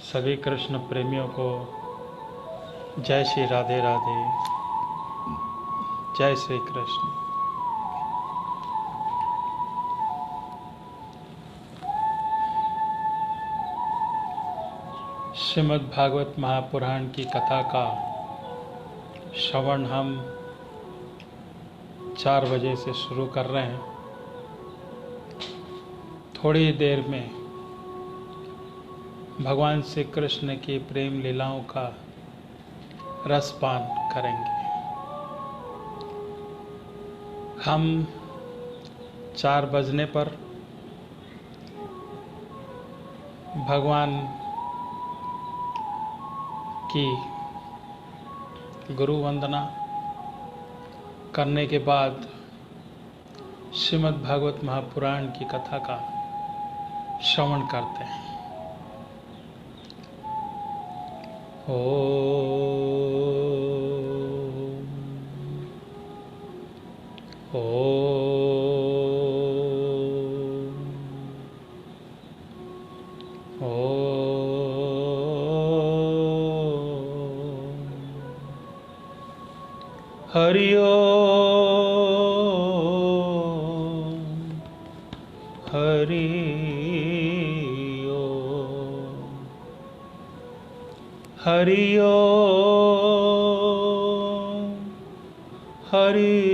सभी कृष्ण प्रेमियों को जय श्री राधे राधे। जय श्री कृष्ण। श्रीमद् भागवत महापुराण की कथा का श्रवण हम 4 बजे से शुरू कर रहे हैं। थोड़ी देर में भगवान श्री कृष्ण की प्रेम लीलाओं का रसपान करेंगे। हम 4 बजने पर भगवान की गुरु वंदना करने के बाद श्रीमद् भागवत महापुराण की कथा का श्रवण करते हैं। हरि ओम हरि ओम हरि ओम हरि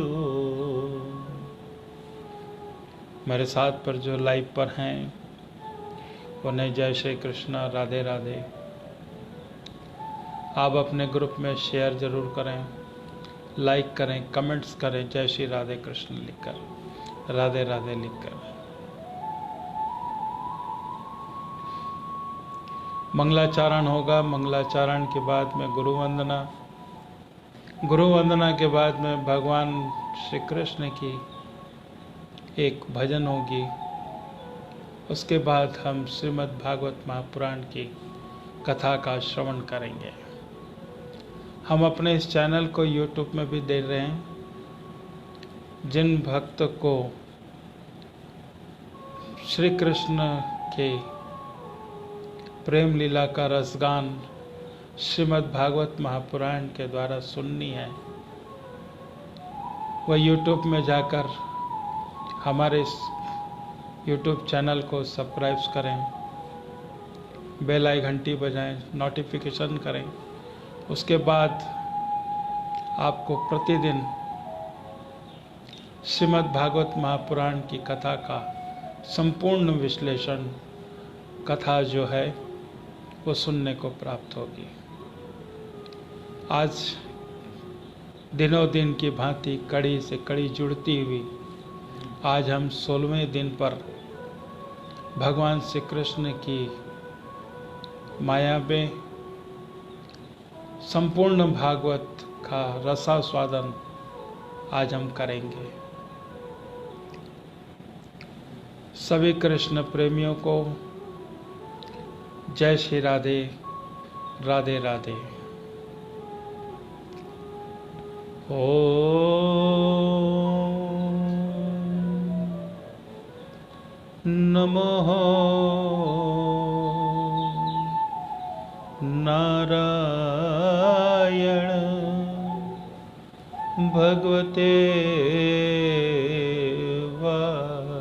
ओम। मेरे साथ पर जो लाइव पर हैं उन्हें जय श्री कृष्ण, राधे राधे। आप अपने ग्रुप में शेयर ज़रूर करें, लाइक करें, कमेंट्स करें, जय श्री राधे कृष्ण लिखकर, राधे राधे लिखकर। मंगलाचरण होगा। मंगलाचरण के बाद में गुरु वंदना के बाद में भगवान श्री कृष्ण की एक भजन होगी। उसके बाद हम श्रीमद् भागवत महापुराण की कथा का श्रवण करेंगे। हम अपने इस चैनल को YouTube में भी दे रहे हैं। जिन भक्त को श्री कृष्ण के प्रेम लीला का रसगान श्रीमद् भागवत महापुराण के द्वारा सुननी है, वह YouTube में जाकर हमारे इस YouTube चैनल को सब्सक्राइब करें, बेल आई घंटी बजाएं, नोटिफिकेशन करें। उसके बाद आपको प्रतिदिन श्रीमद् भागवत महापुराण की कथा का संपूर्ण विश्लेषण कथा जो है वो सुनने को प्राप्त होगी। आज दिनों दिन की भांति कड़ी से कड़ी जुड़ती हुई आज हम 16वें दिन पर भगवान श्री कृष्ण की माया में संपूर्ण भागवत का रसास्वादन आज हम करेंगे। सभी कृष्ण प्रेमियों को जय श्री राधे, राधे राधे। ओम नमः नारायण भगवते वासुदेवाय।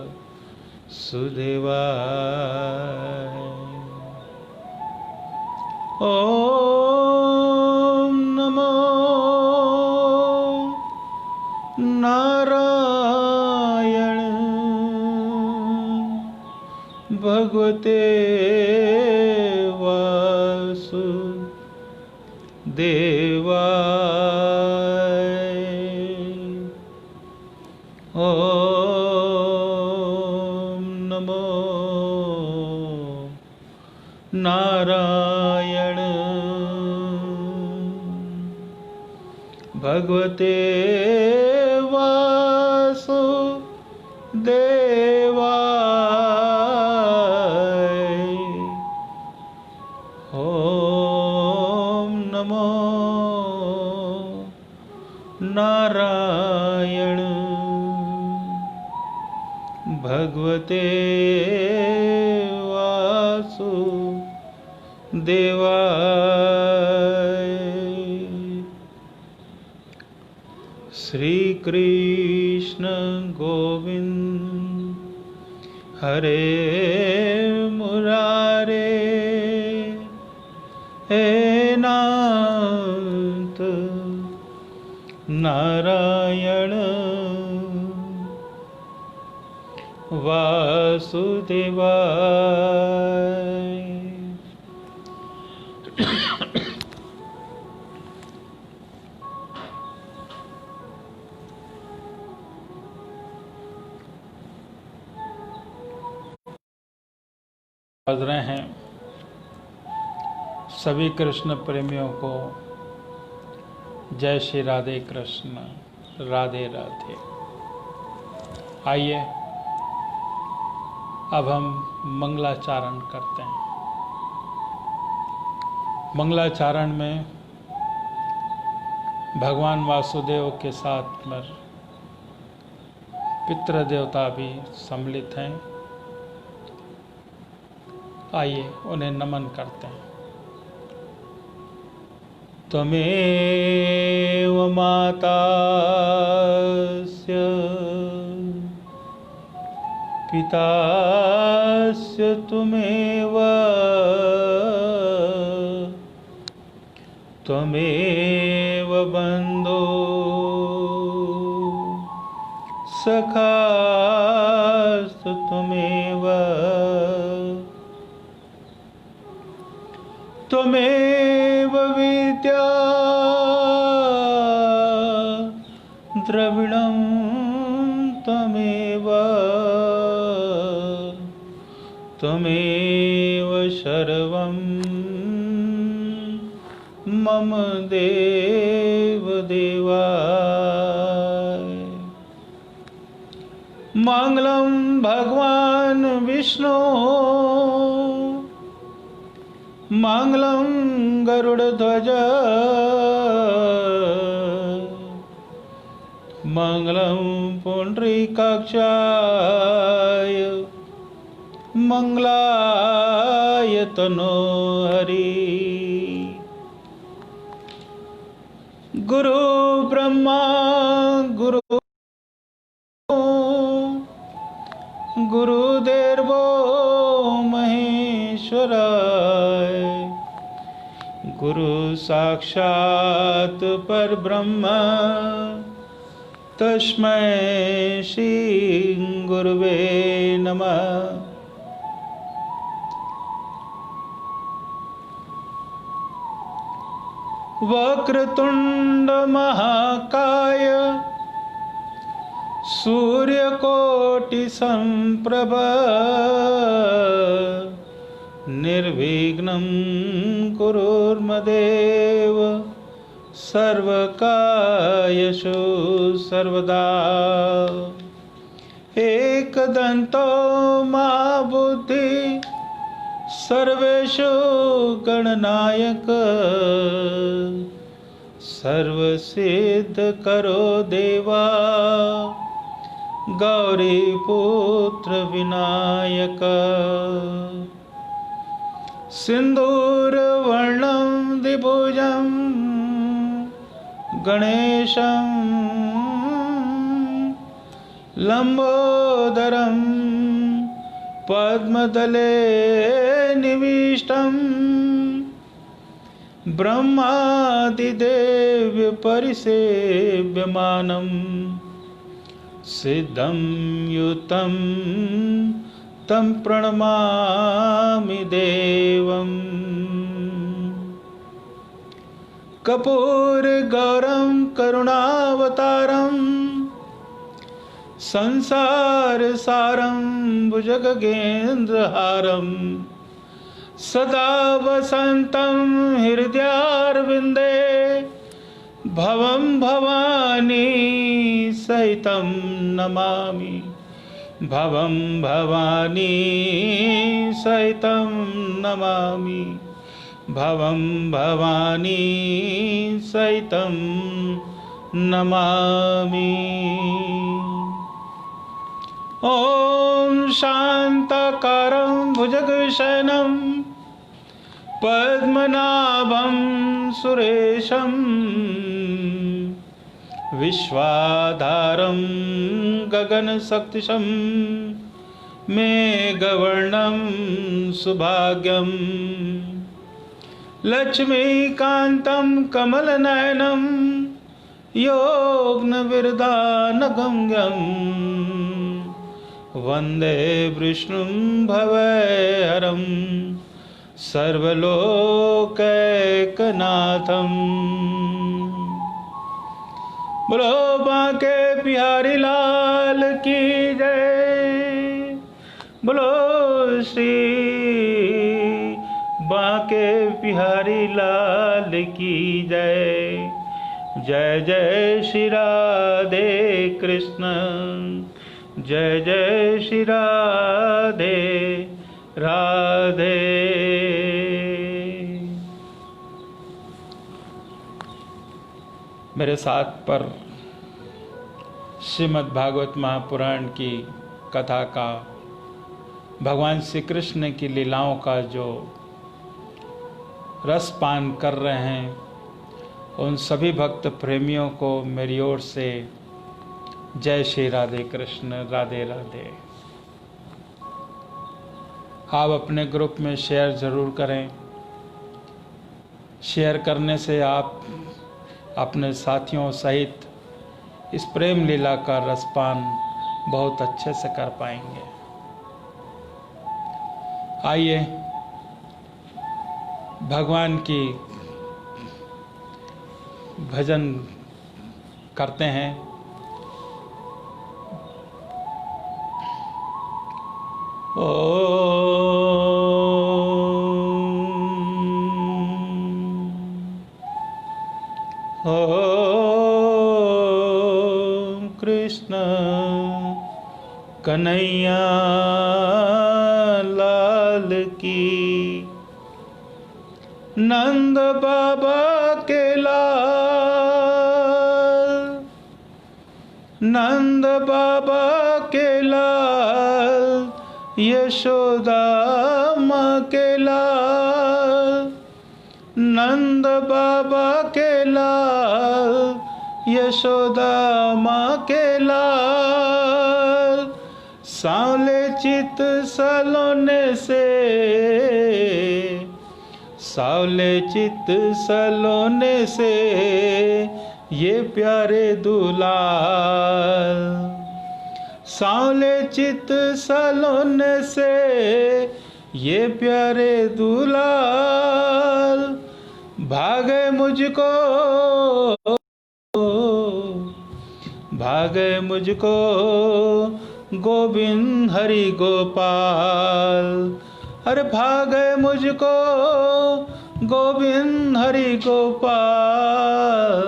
ओम नमो नारायण भगवते वासुदेवाय। ओम नमो नारायण भगवते वासुदेवाय। ओम नमो नारायण भगवते वासुदेवाय। वासुदेवाय। श्री कृष्ण गोविंद हरे मुरारे, हे नाथ नारायण वासुदेवाय। बज रहे हैं सभी कृष्ण प्रेमियों को जय श्री राधे कृष्ण, राधे राधे। आइए अब हम मंगलाचारण करते हैं। मंगलाचारण में भगवान वासुदेव के साथ में पितृ देवता भी सम्मिलित हैं। आइए उन्हें नमन करते हैं। त्वमेव मातास्य पितास्य त्वमेव, त्वमेव बन्धो सखास्तु त्वमेव, त्वमेव विद्या द्रविणं त्वमेव, त्वमेव सर्वं मम देव देवाय। मंगलं भगवान् विष्णु, मंगलं गरुड़ध्वज, मंगलं पुंडरीकाक्षाय, मंगलाय तनोहरि। गुरु ब्रह्मा गुरु गुरुदेवो महेश्वराय, गुरु साक्षात् परब्रह्म तस्मै श्री गुरुवे नमः। वक्रतुंड महाकाय सूर्यकोटि संप्रभ, निर्विघ्नं कुरुर्मदेव सर्वकार्येषु सर्वदा। एकदन्तो महाबुद्धि सर्वेषु गणनायक, सर्वसिद्ध करो देवा गौरीपुत्र विनायक। सिन्दूरवर्णं द्विभुजं गणेशं, लम्बोदरं पद्मदले निविष्टं, ब्रह्मादिदेव्य परिसेव्यमानं, सिद्धं युतं तं प्रणमामि देवम्। कर्पूरगौरं करुणावतारं, संसारसारं भुजगगेन्द्रहारं, सदा वसन्तं हृदयारविन्दे, भवं भवानी सहितं नमामि, भवं भवानी सहितं नमामि, भवं भवानी सहितं नमामि। ॐ शान्ताकारं भुजगशयनं पद्मनाभं सुरेशं विश्वाधारं गगनसदृशं मेघवर्णं शुभांगं लक्ष्मीकान्तं कमलनयनं योगनिर्विद्यानगम्यं वन्दे विष्णुं भवहरं सर्वलोकैकनाथं। बोलो बांके बिहारी लाल की जय। बोलो श्री बांके बिहारी लाल की जय। जय जय श्री राधे कृष्ण, जय जय श्री राधे राधे। मेरे साथ पर श्रीमद् भागवत महापुराण की कथा का, भगवान श्री कृष्ण की लीलाओं का जो रसपान कर रहे हैं, उन सभी भक्त प्रेमियों को मेरी ओर से जय श्री राधे कृष्ण, राधे राधे। आप अपने ग्रुप में शेयर ज़रूर करें। शेयर करने से आप अपने साथियों सहित इस प्रेम लीला का रसपान बहुत अच्छे से कर पाएंगे। आइए भगवान की भजन करते हैं। ओम कृष्ण कन्हैया लाल की, नंद बाबा के लाल, नंद बाबा के लाल, यशोदा माँ के लाल, नंद बाबा के लाल, यशोदा माँ के लाल। सांवले चित सलोने से, सांवले चित सलोने से, ये प्यारे दुलाल। सांवले चित सलोने से, ये प्यारे दुलाल। भागे मुझको, भागे मुझको गोविंद हरि गोपाल। अरे भागे मुझको गोविंद हरि गोपाल,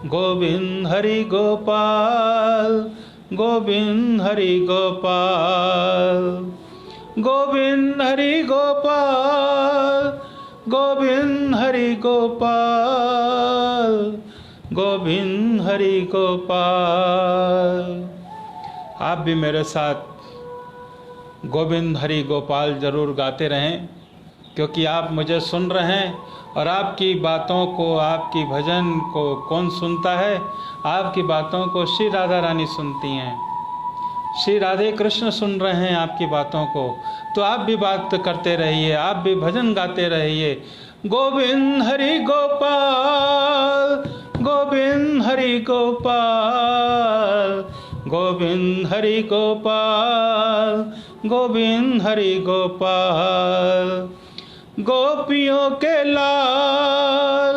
गोविंद हरि गोपाल, गोविंद हरि गोपाल, गोविंद हरि गोपाल, गोविंद हरि गोपाल, गोविंद हरि गोपाल। आप भी मेरे साथ गोविंद हरि गोपाल जरूर गाते रहें, क्योंकि आप मुझे सुन रहे हैं और आपकी बातों को, आपकी भजन को कौन सुनता है? आपकी बातों को श्री राधा रानी सुनती हैं। श्री राधे कृष्ण सुन रहे हैं आपकी बातों को, तो आप भी बात करते रहिए, आप भी भजन गाते रहिए। गोविंद हरि गोपाल, गोविंद हरि गोपाल, गोविंद हरि गोपाल, गोविंद हरि गोपाल। गोपियों के लाल,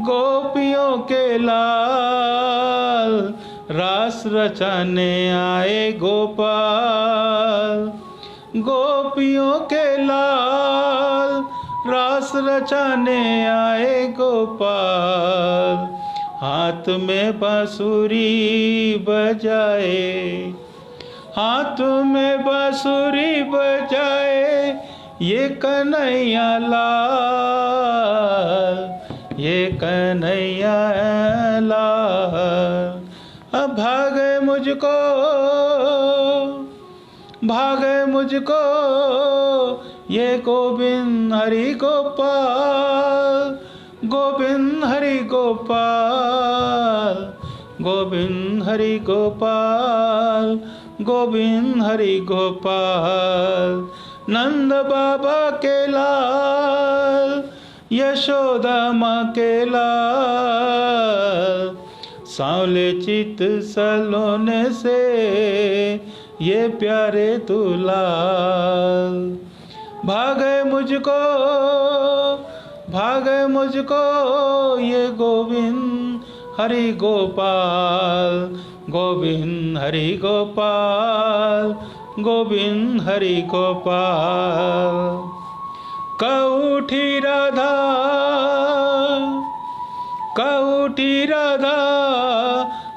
गोपियों के लाल, रास रचाने आए गोपाल। गोपियों के लाल, रास रचाने आए गोपाल। हाथ में बांसुरी बजाए, हाथ में बांसुरी बजाए, ये कन्हैया लाल, ये कन्हैया लाल। अब भागे मुझको भागे मुझको ये गोविंद हरि गोपाल, गोविंद हरि गोपाल, गोविंद हरि गोपाल, गोविंद हरि गोपाल। नंद बाबा के लाल, यशोदा माँ के लाल, सांवले चित सलोने से ये प्यारे दुलाल। भागे मुझको ये गोविंद हरि गोपाल, गोविंद हरि गोपाल, गोविंद हरि गोपाल। कउठी राधा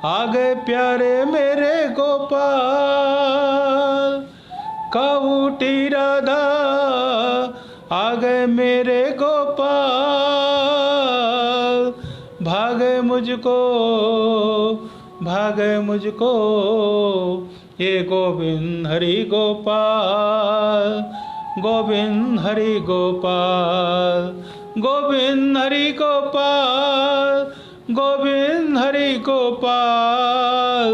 आगे प्यारे मेरे गोपाल, कउठी राधा आगे मेरे गोपाल। भागे मुझको ये गोविंद हरि गोपाल, गोविंद हरि गोपाल, गोविंद हरि गोपाल, गोविंद हरि गोपाल,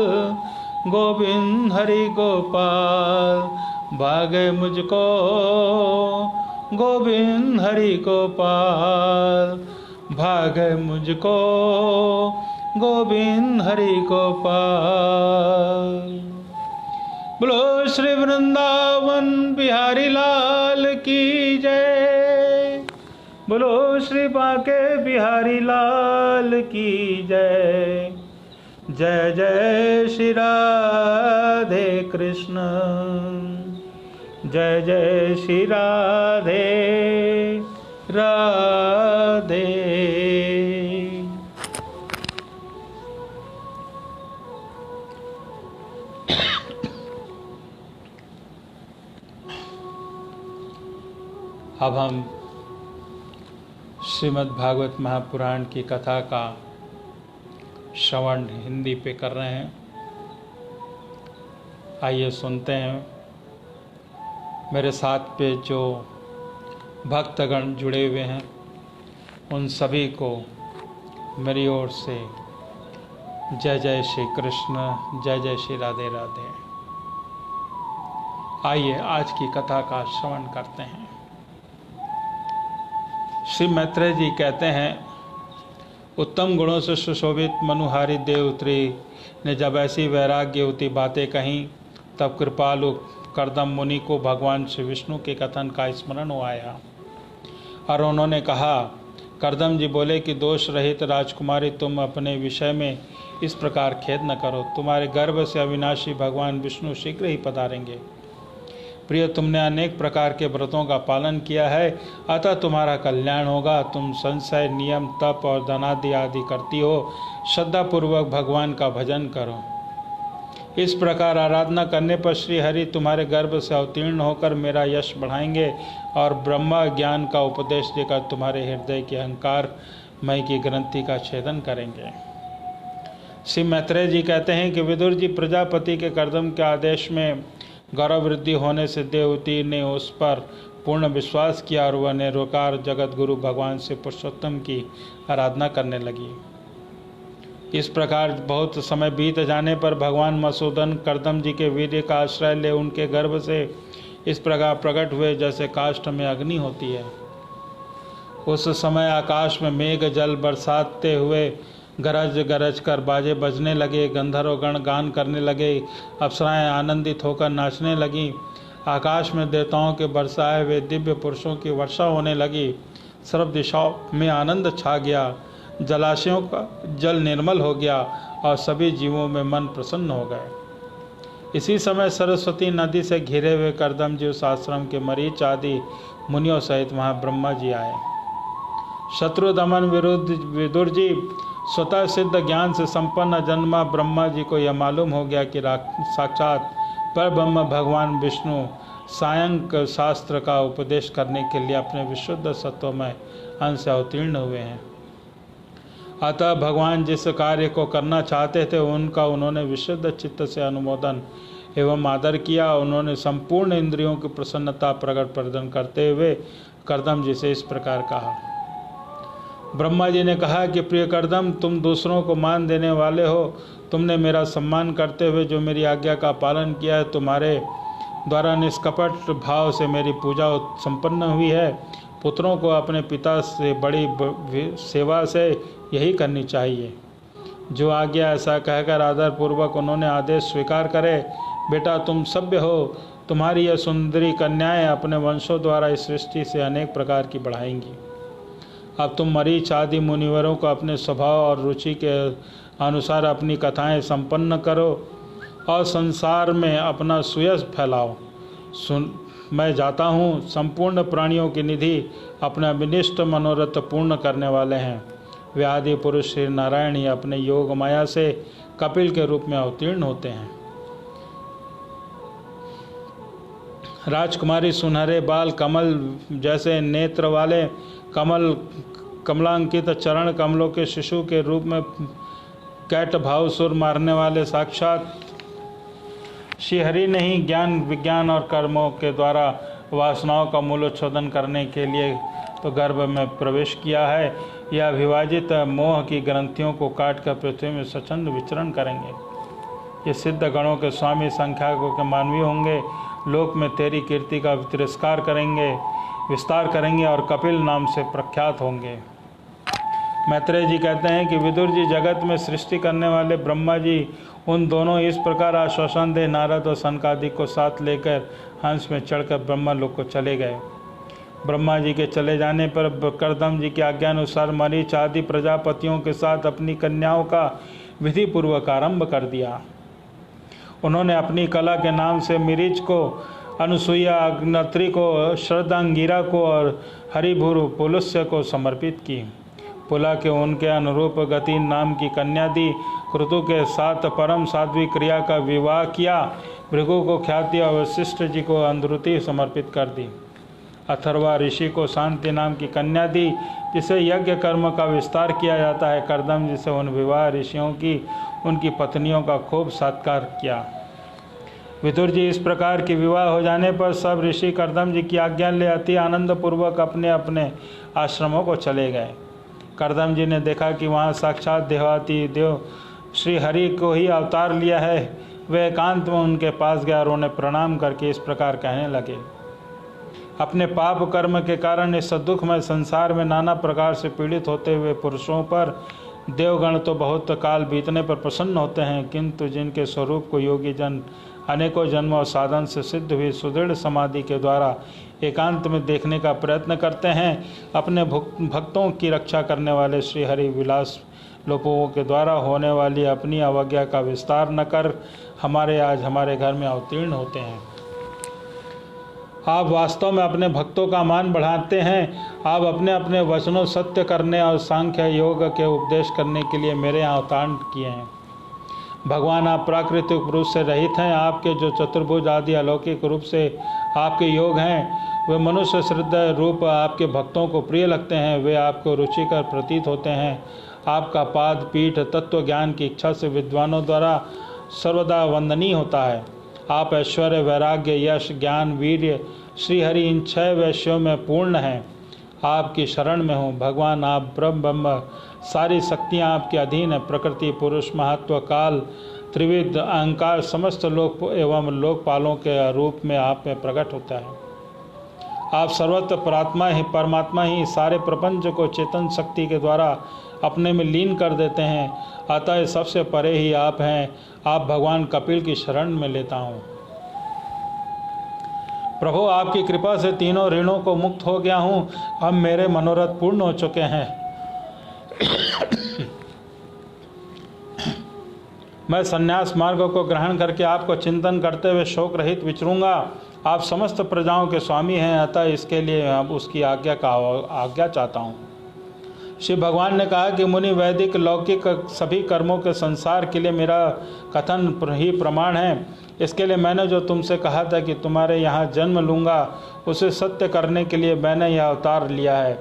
गोविंद हरि गोपाल। भागे मुझको गोविंद हरि गोपाल, भागे मुझको गोविंद हरि गोपाल। बोलो श्री वृंदावन बिहारी लाल की जय, बोलो श्री बांके बिहारी लाल की जय। जय जय श्री राधे कृष्ण, जय जय श्री राधे राधे। अब हम श्रीमद् भागवत महापुराण की कथा का श्रवण हिंदी पे कर रहे हैं। आइए सुनते हैं। मेरे साथ पे जो भक्तगण जुड़े हुए हैं उन सभी को मेरी ओर से जय जय श्री कृष्ण, जय जय श्री राधे राधे। आइए आज की कथा का श्रवण करते हैं। श्री मैत्रेय जी कहते हैं, उत्तम गुणों से सुशोभित मनुहारी देवत्री ने जब ऐसी वैराग्यवती बातें कहीं, तब कृपालु कर्दम मुनि को भगवान श्री विष्णु के कथन का स्मरण हो आया और उन्होंने कहा, कर्दम जी बोले कि दोष रहित राजकुमारी, तुम अपने विषय में इस प्रकार खेद न करो। तुम्हारे गर्भ से अविनाशी भगवान विष्णु शीघ्र ही पधारेंगे। प्रिय, तुमने अनेक प्रकार के व्रतों का पालन किया है, अतः तुम्हारा कल्याण होगा। तुम संशय, नियम, तप और धनादि आदि करती हो। श्रद्धापूर्वक भगवान का भजन करो। इस प्रकार आराधना करने पर श्री हरि तुम्हारे गर्भ से अवतीर्ण होकर मेरा यश बढ़ाएंगे और ब्रह्मा ज्ञान का उपदेश देकर तुम्हारे हृदय के अहंकार मय की ग्रंथि का छेदन करेंगे। श्री मैत्रेय जी कहते हैं कि विदुर जी, प्रजापति के कर्दम के आदेश में गौरव वृद्धि होने से देवती ने उस पर पूर्ण विश्वास किया और वह निरोकार जगत गुरु भगवान से पुरुषोत्तम की आराधना करने लगी। इस प्रकार बहुत समय बीत जाने पर भगवान मधुसूदन कर्दम जी के वीर्य का आश्रय ले उनके गर्भ से इस प्रकार प्रकट हुए जैसे काष्ठ में अग्नि होती है। उस समय आकाश में मेघ जल बरसाते हुए गरज गरज कर बाजे बजने लगे, गंधर्व गण गान करने लगे, अप्सराएं आनंदित होकर नाचने लगीं, आकाश में देवताओं के बरसाए हुए दिव्य पुरुषों की वर्षा होने लगी, सर्व दिशाओं में आनंद छा गया, जलाशयों का जल निर्मल हो गया और सभी जीवों में मन प्रसन्न हो गए। इसी समय सरस्वती नदी से घिरे हुए कर्दम जी उस आश्रम के मरीच आदि मुनियों सहित वहाँ ब्रह्मा जी आए। शत्रु दमन विदुर जी, स्वतः सिद्ध ज्ञान से संपन्न जन्मा ब्रह्मा जी को यह मालूम हो गया कि साक्षात पर ब्रह्म भगवान विष्णु सायंक शास्त्र का उपदेश करने के लिए अपने विशुद्ध सत्वमय अंश से अवतीर्ण हुए हैं। अतः भगवान जिस कार्य को करना चाहते थे उनका उन्होंने विशुद्ध चित्त से अनुमोदन एवं आदर किया। उन्होंने संपूर्ण इंद्रियों की प्रसन्नता प्रदर्शन करते हुए कर्दम जी से इस प्रकार कहा। ब्रह्मा जी ने कहा कि प्रिय कर्दम, तुम दूसरों को मान देने वाले हो। तुमने मेरा सम्मान करते हुए जो मेरी आज्ञा का पालन किया है, तुम्हारे द्वारा निष्कपट भाव से मेरी पूजा संपन्न हुई है। पुत्रों को अपने पिता से बड़ी सेवा से यही करनी चाहिए। जो आज्ञा, ऐसा कहकर आदरपूर्वक उन्होंने आदेश स्वीकार करे। बेटा, तुम सभ्य हो। तुम्हारी यह सुंदरी कन्याएं अपने वंशों द्वारा इस सृष्टि से अनेक प्रकार की बढ़ाएंगी। अब तुम मरीच आदि मुनिवरों को अपने स्वभाव और रुचि के अनुसार अपनी कथाएं संपन्न करो और संसार में अपना सुयश फैलाओ। मैं जाता हूँ। संपूर्ण प्राणियों की निधि अपना विनिष्ट मनोरथ पूर्ण करने वाले हैं। वे आदि पुरुष श्री नारायण ही अपने योग माया से कपिल के रूप में अवतीर्ण होते हैं। राजकुमारी सुनहरे बाल, कमल जैसे नेत्र वाले, कमलांकित चरण कमलों के शिशु के रूप में कैट भाव सुर मारने वाले साक्षात श्रीहरि ने ही ज्ञान, विज्ञान और कर्मों के द्वारा वासनाओं का मूलोच्छेदन करने के लिए तो गर्भ में प्रवेश किया है। यह विभाजित मोह की ग्रंथियों को काटकर पृथ्वी में स्वच्छंद विचरण करेंगे। ये सिद्ध गणों के स्वामी संख्याकों के मानवीय होंगे। लोक में तेरी कीर्ति का विस्तार करेंगे और कपिल नाम से प्रख्यात होंगे। मैत्रेय जी कहते हैं कि विदुर जी, जगत में सृष्टि करने वाले ब्रह्मा जी उन दोनों इस प्रकार आश्वासन दे नारद और सनकादिक को साथ लेकर हंस में चढ़कर ब्रह्मा लोक को चले गए। ब्रह्मा जी के चले जाने पर कर्दम जी की आज्ञा अनुसार मरीच आदि प्रजापतियों के साथ अपनी कन्याओं का विधि पूर्वक आरंभ कर दिया। उन्होंने अपनी कला के नाम से मिरीच को, अनुसुईया अग्नत्री को, श्रद्धांगिरा को और हरिभुरु पुलुस्य को समर्पित की। पुला के उनके अनुरूप गति नाम की कन्या दी। क्रतु के साथ परम साध्वी क्रिया का विवाह किया। भृगु को ख्याति और वशिष्ठ जी को अंधरुति समर्पित कर दी। अथर्वा ऋषि को शांति नाम की कन्या दी, जिसे यज्ञ कर्म का विस्तार किया जाता है। कर्दम जी से उन विवाह ऋषियों की उनकी पत्नियों का खूब सत्कार किया। विदुर जी इस प्रकार की विवाह हो जाने पर सब ऋषि कर्दम जी की आज्ञा ले अति आनंद पूर्वक अपने अपने आश्रमों को चले गए। कर्दम जी ने देखा कि वहाँ साक्षात देवाति देव श्री हरि को ही अवतार लिया है। वे एकांत में उनके पास गए और उन्हें प्रणाम करके इस प्रकार कहने लगे। अपने पाप कर्म के कारण इस दुखमय संसार में नाना प्रकार से पीड़ित होते हुए पुरुषों पर देवगण तो बहुत काल बीतने पर प्रसन्न होते हैं, किंतु जिनके स्वरूप को योगी जन अनेकों जन्मों और साधन से सिद्ध हुई सुदृढ़ समाधि के द्वारा एकांत में देखने का प्रयत्न करते हैं, अपने भक्तों की रक्षा करने वाले श्री हरि विलास लोपों के द्वारा होने वाली अपनी अवज्ञा का विस्तार न कर आज हमारे घर में अवतीर्ण होते हैं। आप वास्तव में अपने भक्तों का मान बढ़ाते हैं। आप अपने अपने वचनों सत्य करने और सांख्य योग के उपदेश करने के लिए मेरे यहाँ अवतार किए हैं। भगवान, आप प्राकृतिक रूप से रहित हैं। आपके जो चतुर्भुज आदि अलौकिक रूप से आपके योग हैं, वे मनुष्य श्रद्धा रूप आपके भक्तों को प्रिय लगते हैं। वे आपको रुचिकर प्रतीत होते हैं। आपका पाद पीठ तत्व ज्ञान की इच्छा से विद्वानों द्वारा सर्वदा वंदनीय होता है। आप ऐश्वर्य, वैराग्य, यश, ज्ञान, वीर्य, श्रीहरि इन 6 वैश्यों में पूर्ण हैं। आपकी शरण में हूँ। भगवान, आप ब्रह्म, सारी शक्तियाँ आपके अधीन है। प्रकृति, पुरुष, महत्व, काल, त्रिविध, अहंकार समस्त लोक एवं लोकपालों के रूप में आप में प्रकट होता है। आप सर्वत्र परमात्मा ही सारे प्रपंच को चेतन शक्ति के द्वारा अपने में लीन कर देते हैं। अतः सबसे परे ही आप हैं। आप भगवान कपिल की शरण में लेता हूँ। प्रभु, आपकी कृपा से तीनों ऋणों को मुक्त हो गया हूँ। अब मेरे मनोरथ पूर्ण हो चुके हैं। मैं संन्यास मार्ग को ग्रहण करके आपको चिंतन करते हुए शोक रहित विचरूंगा। आप समस्त प्रजाओं के स्वामी हैं, अतः इसके लिए अब उसकी आज्ञा चाहता हूँ। श्री भगवान ने कहा कि मुनि, वैदिक लौकिक सभी कर्मों के संसार के लिए मेरा कथन ही प्रमाण है। इसके लिए मैंने जो तुमसे कहा था कि तुम्हारे यहाँ जन्म लूँगा, उसे सत्य करने के लिए मैंने यह अवतार लिया है।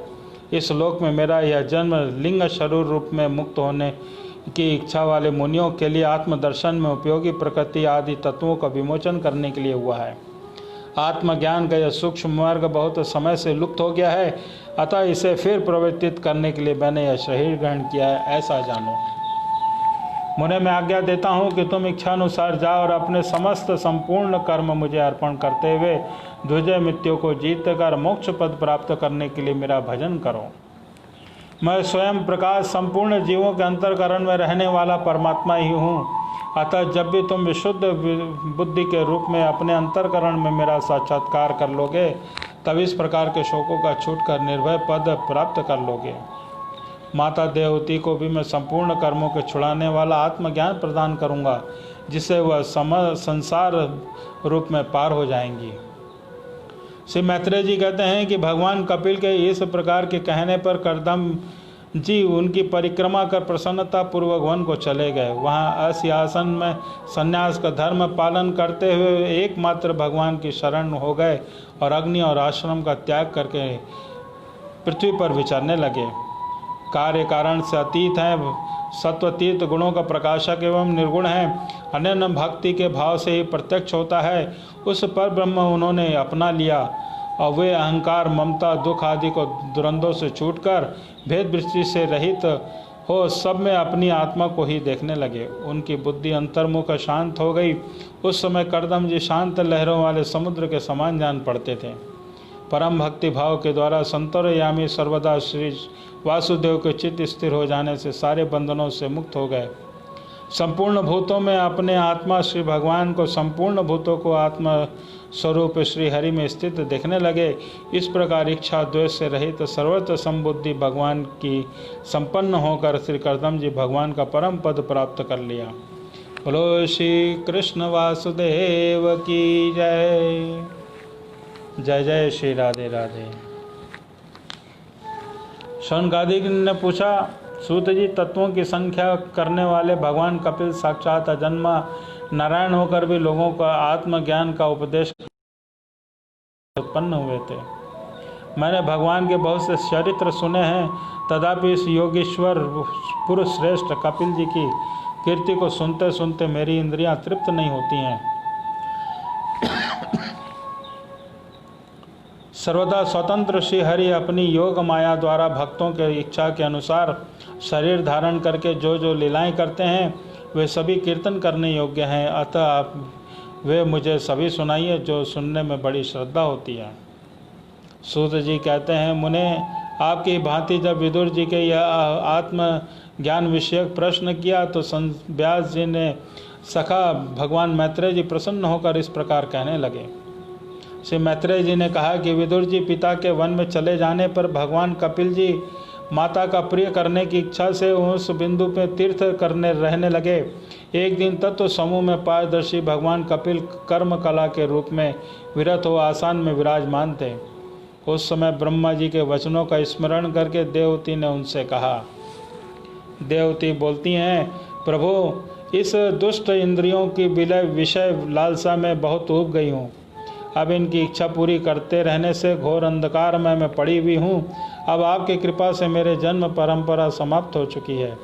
इस लोक में मेरा यह जन्म लिंग शरीर रूप में मुक्त होने की इच्छा वाले मुनियों के लिए आत्मदर्शन में उपयोगी प्रकृति आदि तत्वों का विमोचन करने के लिए हुआ है। आत्मज्ञान का यह सूक्ष्म मार्ग बहुत समय से लुप्त हो गया है, अतः इसे फिर प्रवर्तित करने के लिए मैंने यह शरीर ग्रहण किया है, ऐसा जानो। मुने मैं आज्ञा देता हूँ कि तुम इच्छानुसार जाओ और अपने समस्त संपूर्ण कर्म मुझे अर्पण करते हुए द्विजय मृत्यु को जीत कर मोक्ष पद प्राप्त करने के लिए मेरा भजन करो। मैं स्वयं प्रकाश संपूर्ण जीवों के अंतःकरण में रहने वाला परमात्मा ही हूँ, अतः जब भी तुम विशुद्ध बुद्धि के रूप में अपने अंतःकरण में मेरा साक्षात्कार कर लोगे, तब इस प्रकार के शोकों का छूटकर निर्भय पद प्राप्त कर लोगे। माता देवहूति को भी मैं संपूर्ण कर्मों के छुड़ाने वाला आत्मज्ञान प्रदान करूंगा, जिससे वह संसार रूप में पार हो जाएंगी। श्री मैत्रेय जी कहते हैं कि भगवान कपिल के इस प्रकार के कहने पर कर्दम जी उनकी परिक्रमा कर प्रसन्नता पूर्वक वन को चले गए। वहाँ असियासन में संन्यास का धर्म पालन करते हुए एकमात्र भगवान की शरण हो गए और अग्नि और आश्रम का त्याग करके पृथ्वी पर विचरने लगे। कार्य कारण से अतीत हैं, सत्वतीत गुणों का प्रकाशक एवं निर्गुण हैं, अनन्य भक्ति के भाव से ही प्रत्यक्ष होता है। उस पर ब्रह्म उन्होंने अपना लिया और वे अहंकार, ममता, दुख आदि को दुरंदों से छूटकर भेद दृष्टि से रहित हो सब में अपनी आत्मा को ही देखने लगे। उनकी बुद्धि अंतर्मुख शांत हो गई। उस समय कर्दम जी शांत लहरों वाले समुद्र के समान जान पड़ते थे। परम भक्ति भाव के द्वारा संतरयामी सर्वदा श्री वासुदेव के चित्त स्थिर हो जाने से सारे बंधनों से मुक्त हो गए। संपूर्ण भूतों में अपने आत्मा श्री भगवान को, संपूर्ण भूतों को आत्मा स्वरूप श्री हरि में स्थित देखने लगे। इस प्रकार इच्छा द्वेष से रहित सर्वत्र संबुद्धि भगवान की संपन्न होकर श्री कर्दम जी भगवान का परम पद प्राप्त कर लिया। बोलो श्री कृष्ण वासुदेव की जय। जय जय श्री राधे राधे। शौनकादिक ने पूछा, सूत जी, तत्वों की संख्या करने वाले भगवान कपिल साक्षात अजन्मा नारायण होकर भी लोगों का आत्मज्ञान का उपदेश उत्पन्न हुए थे। मैंने भगवान के बहुत से चरित्र सुने हैं, तथापि इस योगीश्वर पुरुष श्रेष्ठ कपिल जी की कीर्ति को सुनते सुनते मेरी इंद्रियां तृप्त नहीं होती हैं। सर्वदा स्वतंत्र श्री हरि अपनी योग माया द्वारा भक्तों के इच्छा के अनुसार शरीर धारण करके जो जो लीलाएं करते हैं वे सभी कीर्तन करने योग्य हैं। अतः आप वे मुझे सभी सुनाइए जो सुनने में बड़ी श्रद्धा होती है। सूत जी कहते हैं, मुने आपकी भांति जब विदुर जी के यह आत्म ज्ञान विषयक प्रश्न किया तो व्यास जी ने सखा भगवान मैत्रेय जी प्रसन्न होकर इस प्रकार कहने लगे। श्री मैत्रेय जी ने कहा कि विदुर जी पिता के वन में चले जाने पर भगवान कपिल जी माता का प्रिय करने की इच्छा से उस बिंदु पे तीर्थ करने रहने लगे। एक दिन तत्व समूह में पारदर्शी भगवान कपिल कर्म कला के रूप में विरत हो आसन में विराजमान थे। उस समय ब्रह्मा जी के वचनों का स्मरण करके देवती ने उनसे कहा। देवती बोलती हैं, प्रभु, इस दुष्ट इंद्रियों की विषय लालसा में बहुत ऊब गई हूँ। अब इनकी इच्छा पूरी करते रहने से घोर अंधकार में मैं पड़ी हुई हूँ। अब आपकी कृपा से मेरे जन्म परंपरा समाप्त हो चुकी है।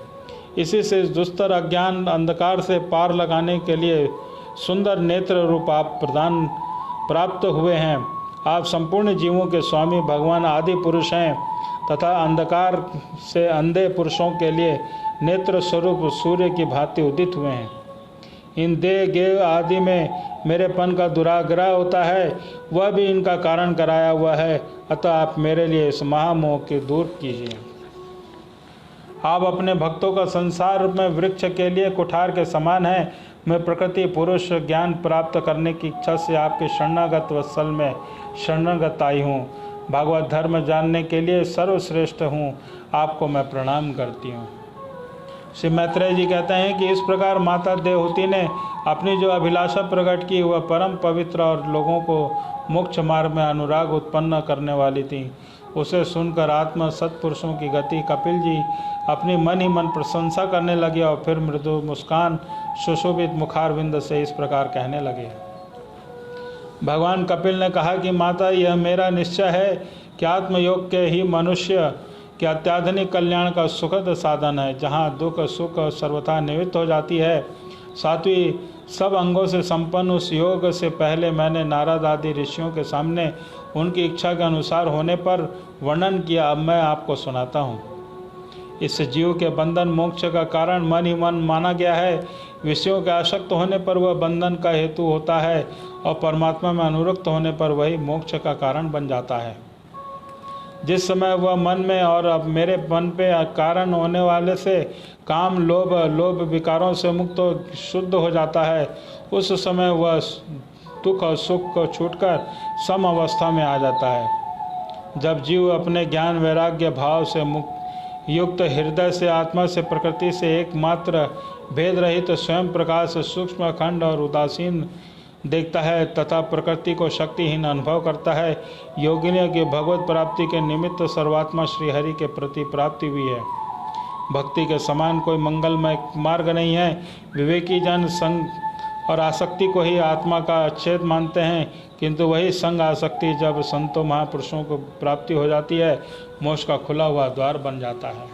इसी से इस दुस्तर अज्ञान अंधकार से पार लगाने के लिए सुंदर नेत्र रूप आप प्रदान प्राप्त हुए हैं। आप संपूर्ण जीवों के स्वामी भगवान आदि पुरुष हैं तथा अंधकार से अंधे पुरुषों के लिए नेत्र स्वरूप सूर्य की भांति उदित हुए हैं। इन देह गेह आदि में मेरेपन का दुराग्रह होता है, वह भी इनका कारण कराया हुआ है। अतः आप मेरे लिए इस महामोह के दूर कीजिए। आप अपने भक्तों का संसार में वृक्ष के लिए कुठार के समान हैं। मैं प्रकृति पुरुष ज्ञान प्राप्त करने की इच्छा से आपके शरणागत वत्सल में शरणागत आई हूँ। भागवत धर्म जानने के लिए सर्वश्रेष्ठ हूँ। आपको मैं प्रणाम करती हूँ। श्री मैत्रेय जी कहते हैं कि इस प्रकार माता देवहूति ने अपनी जो अभिलाषा प्रकट की वह परम पवित्र और लोगों को मोक्ष मार्ग में अनुराग उत्पन्न करने वाली थी। उसे सुनकर आत्मा सत्पुरुषों की गति कपिल जी अपनी मन ही मन प्रशंसा करने लगे और फिर मृदु मुस्कान सुशोभित मुखारविंद से इस प्रकार कहने लगे। भगवान कपिल ने कहा कि माता, यह मेरा निश्चय है कि आत्मयोग के ही मनुष्य कि अत्याधुनिक कल्याण का सुखद साधन है, जहाँ दुख सुख सर्वथा निवृत्त हो जाती है। सातवीं, सब अंगों से संपन्न उस योग से पहले मैंने नारद आदि ऋषियों के सामने उनकी इच्छा के अनुसार होने पर वर्णन किया। अब मैं आपको सुनाता हूँ। इस जीव के बंधन मोक्ष का कारण मन ही मन माना गया है। विषयों के आसक्त होने पर वह बंधन का हेतु होता है और परमात्मा में अनुरक्त होने पर वही मोक्ष का कारण बन जाता है। जिस समय वह मन में और अब मेरे मन पे कारण होने वाले से काम लोभ विकारों से मुक्त शुद्ध हो जाता है, उस समय वह दुख और सुख को छूटकर सम अवस्था में आ जाता है। जब जीव अपने ज्ञान वैराग्य भाव से मुक्त युक्त हृदय से आत्मा से प्रकृति से एकमात्र भेद रहित स्वयं प्रकाश सूक्ष्म अखंड और उदासीन देखता है तथा प्रकृति को शक्तिहीन अनुभव करता है, योगिनियों की भगवत प्राप्ति के निमित्त सर्वात्मा श्रीहरि के प्रति प्राप्ति हुई है। भक्ति के समान कोई मंगलमय मार्ग नहीं है। विवेकी जन संग और आसक्ति को ही आत्मा का अच्छेद मानते हैं, किंतु वही संग आसक्ति जब संतों महापुरुषों को प्राप्ति हो जाती है, मोक्ष का खुला हुआ द्वार बन जाता है।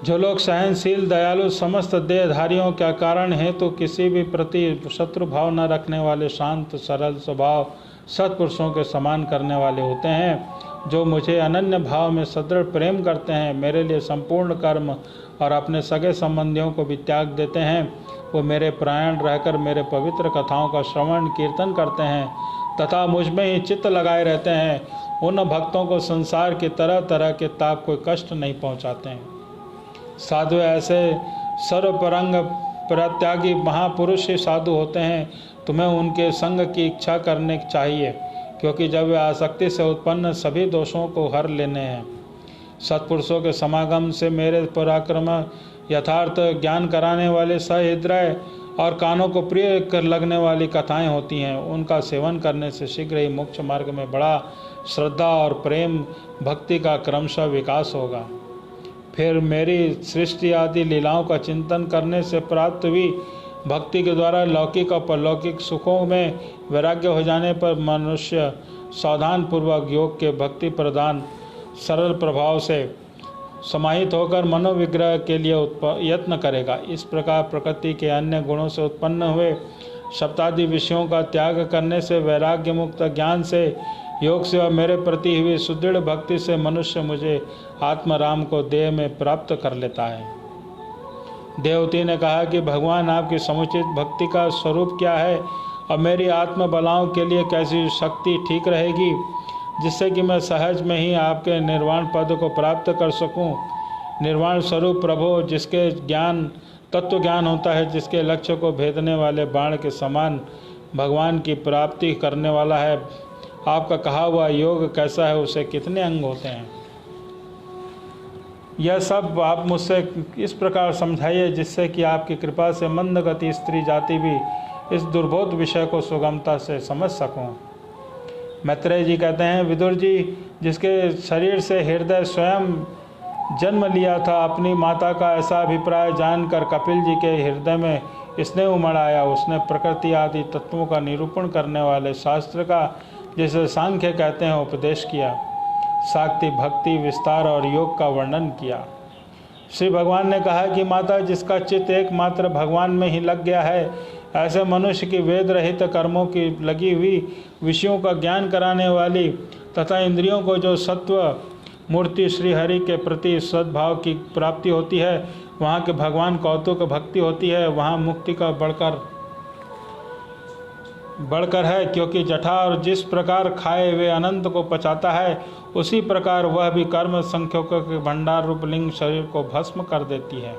जो लोग सहनशील दयालु समस्त देहधारियों का कारण है तो किसी भी प्रति शत्रु भाव न रखने वाले शांत सरल स्वभाव सत्पुरुषों के समान करने वाले होते हैं, जो मुझे अनन्य भाव में सदृढ़ प्रेम करते हैं, मेरे लिए संपूर्ण कर्म और अपने सगे संबंधियों को भी त्याग देते हैं, वो मेरे प्राण रहकर मेरे पवित्र कथाओं का श्रवण कीर्तन करते हैं तथा मुझ में ही चित्त लगाए रहते हैं। उन भक्तों को संसार के तरह तरह के ताप कोई कष्ट नहीं पहुंचाते हैं। साधु ऐसे सर्वपरंग परित्यागी महापुरुष ही साधु होते हैं। तुम्हें उनके संग की इच्छा करने चाहिए, क्योंकि जब वे आसक्ति से उत्पन्न सभी दोषों को हर लेने हैं। सत्पुरुषों के समागम से मेरे पराक्रम यथार्थ ज्ञान कराने वाले सहृदय और कानों को प्रिय कर लगने वाली कथाएं होती हैं। उनका सेवन करने से शीघ्र ही मोक्ष मार्ग में बड़ा श्रद्धा और प्रेम भक्ति का क्रमशः विकास होगा। फिर मेरी सृष्टि आदि लीलाओं का चिंतन करने से प्राप्त हुई भक्ति के द्वारा लौकिक और परलौकिक सुखों में वैराग्य हो जाने पर मनुष्य सावधान पूर्वक योग के भक्ति प्रदान सरल प्रभाव से समाहित होकर मनोविग्रह के लिए यत्न करेगा। इस प्रकार प्रकृति के अन्य गुणों से उत्पन्न हुए शब्दादि विषयों का त्याग करने से वैराग्य मुक्त ज्ञान से योग से और मेरे प्रति हुई सुदृढ़ भक्ति से मनुष्य मुझे आत्मराम को देह में प्राप्त कर लेता है। देवती ने कहा कि भगवान आपकी समुचित भक्ति का स्वरूप क्या है और मेरी आत्म बलाओं के लिए कैसी शक्ति ठीक रहेगी, जिससे कि मैं सहज में ही आपके निर्वाण पद को प्राप्त कर सकूं। निर्वाण स्वरूप प्रभु जिसके ज्ञान तत्व ज्ञान होता है, जिसके लक्ष्य को भेदने वाले बाण के समान भगवान की प्राप्ति करने वाला है। आपका कहा हुआ योग कैसा है, उसे कितने अंग होते हैं, यह सब आप मुझसे इस प्रकार समझाइए जिससे कि आपकी कृपा से मंदगति स्त्री जाति भी इस दुर्बोध विषय को सुगमता से समझ सकूं। मैत्रेय जी कहते हैं, विदुर जी जिसके शरीर से हृदय स्वयं जन्म लिया था, अपनी माता का ऐसा अभिप्राय जानकर कपिल जी के हृदय में स्नेह उमड़ आया। उसने प्रकृति आदि तत्वों का निरूपण करने वाले शास्त्र का, जिसे सांख्य कहते हैं, उपदेश किया। शाक्ति भक्ति विस्तार और योग का वर्णन किया। श्री भगवान ने कहा कि माता जिसका चित्त एकमात्र भगवान में ही लग गया है, ऐसे मनुष्य की वेद रहित कर्मों की लगी हुई विषयों का ज्ञान कराने वाली तथा इंद्रियों को जो सत्व मूर्ति श्री हरि के प्रति सद्भाव की प्राप्ति होती है, वहाँ के भगवान कौतुक भक्ति होती है, वहाँ मुक्ति का बढ़कर है। क्योंकि जठार जिस प्रकार खाए हुए अनंत को पचाता है, उसी प्रकार वह भी कर्म संख्यों के भंडार रूप लिंग शरीर को भस्म कर देती है।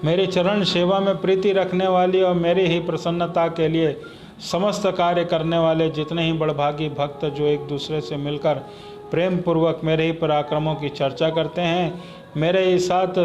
मेरी चरण सेवा में प्रीति रखने वाली और मेरी ही प्रसन्नता के लिए समस्त कार्य करने वाले जितने ही बड़भागी भक्त जो एक दूसरे से मिलकर प्रेम पूर्वक मेरे ही पराक्रमों की चर्चा करते हैं, मेरे ही साथ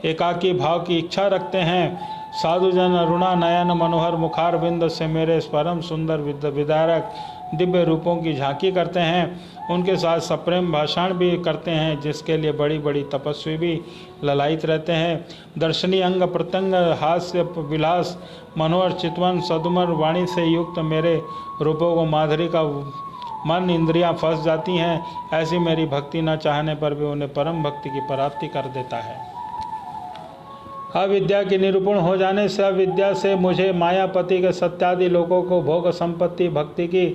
एकाकी भाव की इच्छा रखते हैं, साधुजन अरुणा नयन मनोहर मुखार बिंद से मेरे परम सुंदर विदारक दिव्य रूपों की झांकी करते हैं, उनके साथ सप्रेम भाषण भी करते हैं, जिसके लिए बड़ी बड़ी तपस्वी भी ललायित रहते हैं। दर्शनी अंग प्रत्यंग हास्य विलास मनोहर चितवन सदुमर वाणी से युक्त मेरे रूपों को माधुरी का मन इंद्रियां फंस जाती हैं, ऐसी मेरी भक्ति न चाहने पर भी उन्हें परम भक्ति की प्राप्ति कर देता है। अविद्या के निरूपण हो जाने से अविद्या से मुझे मायापति के सत्यादि लोगों को भोग संपत्ति भक्ति की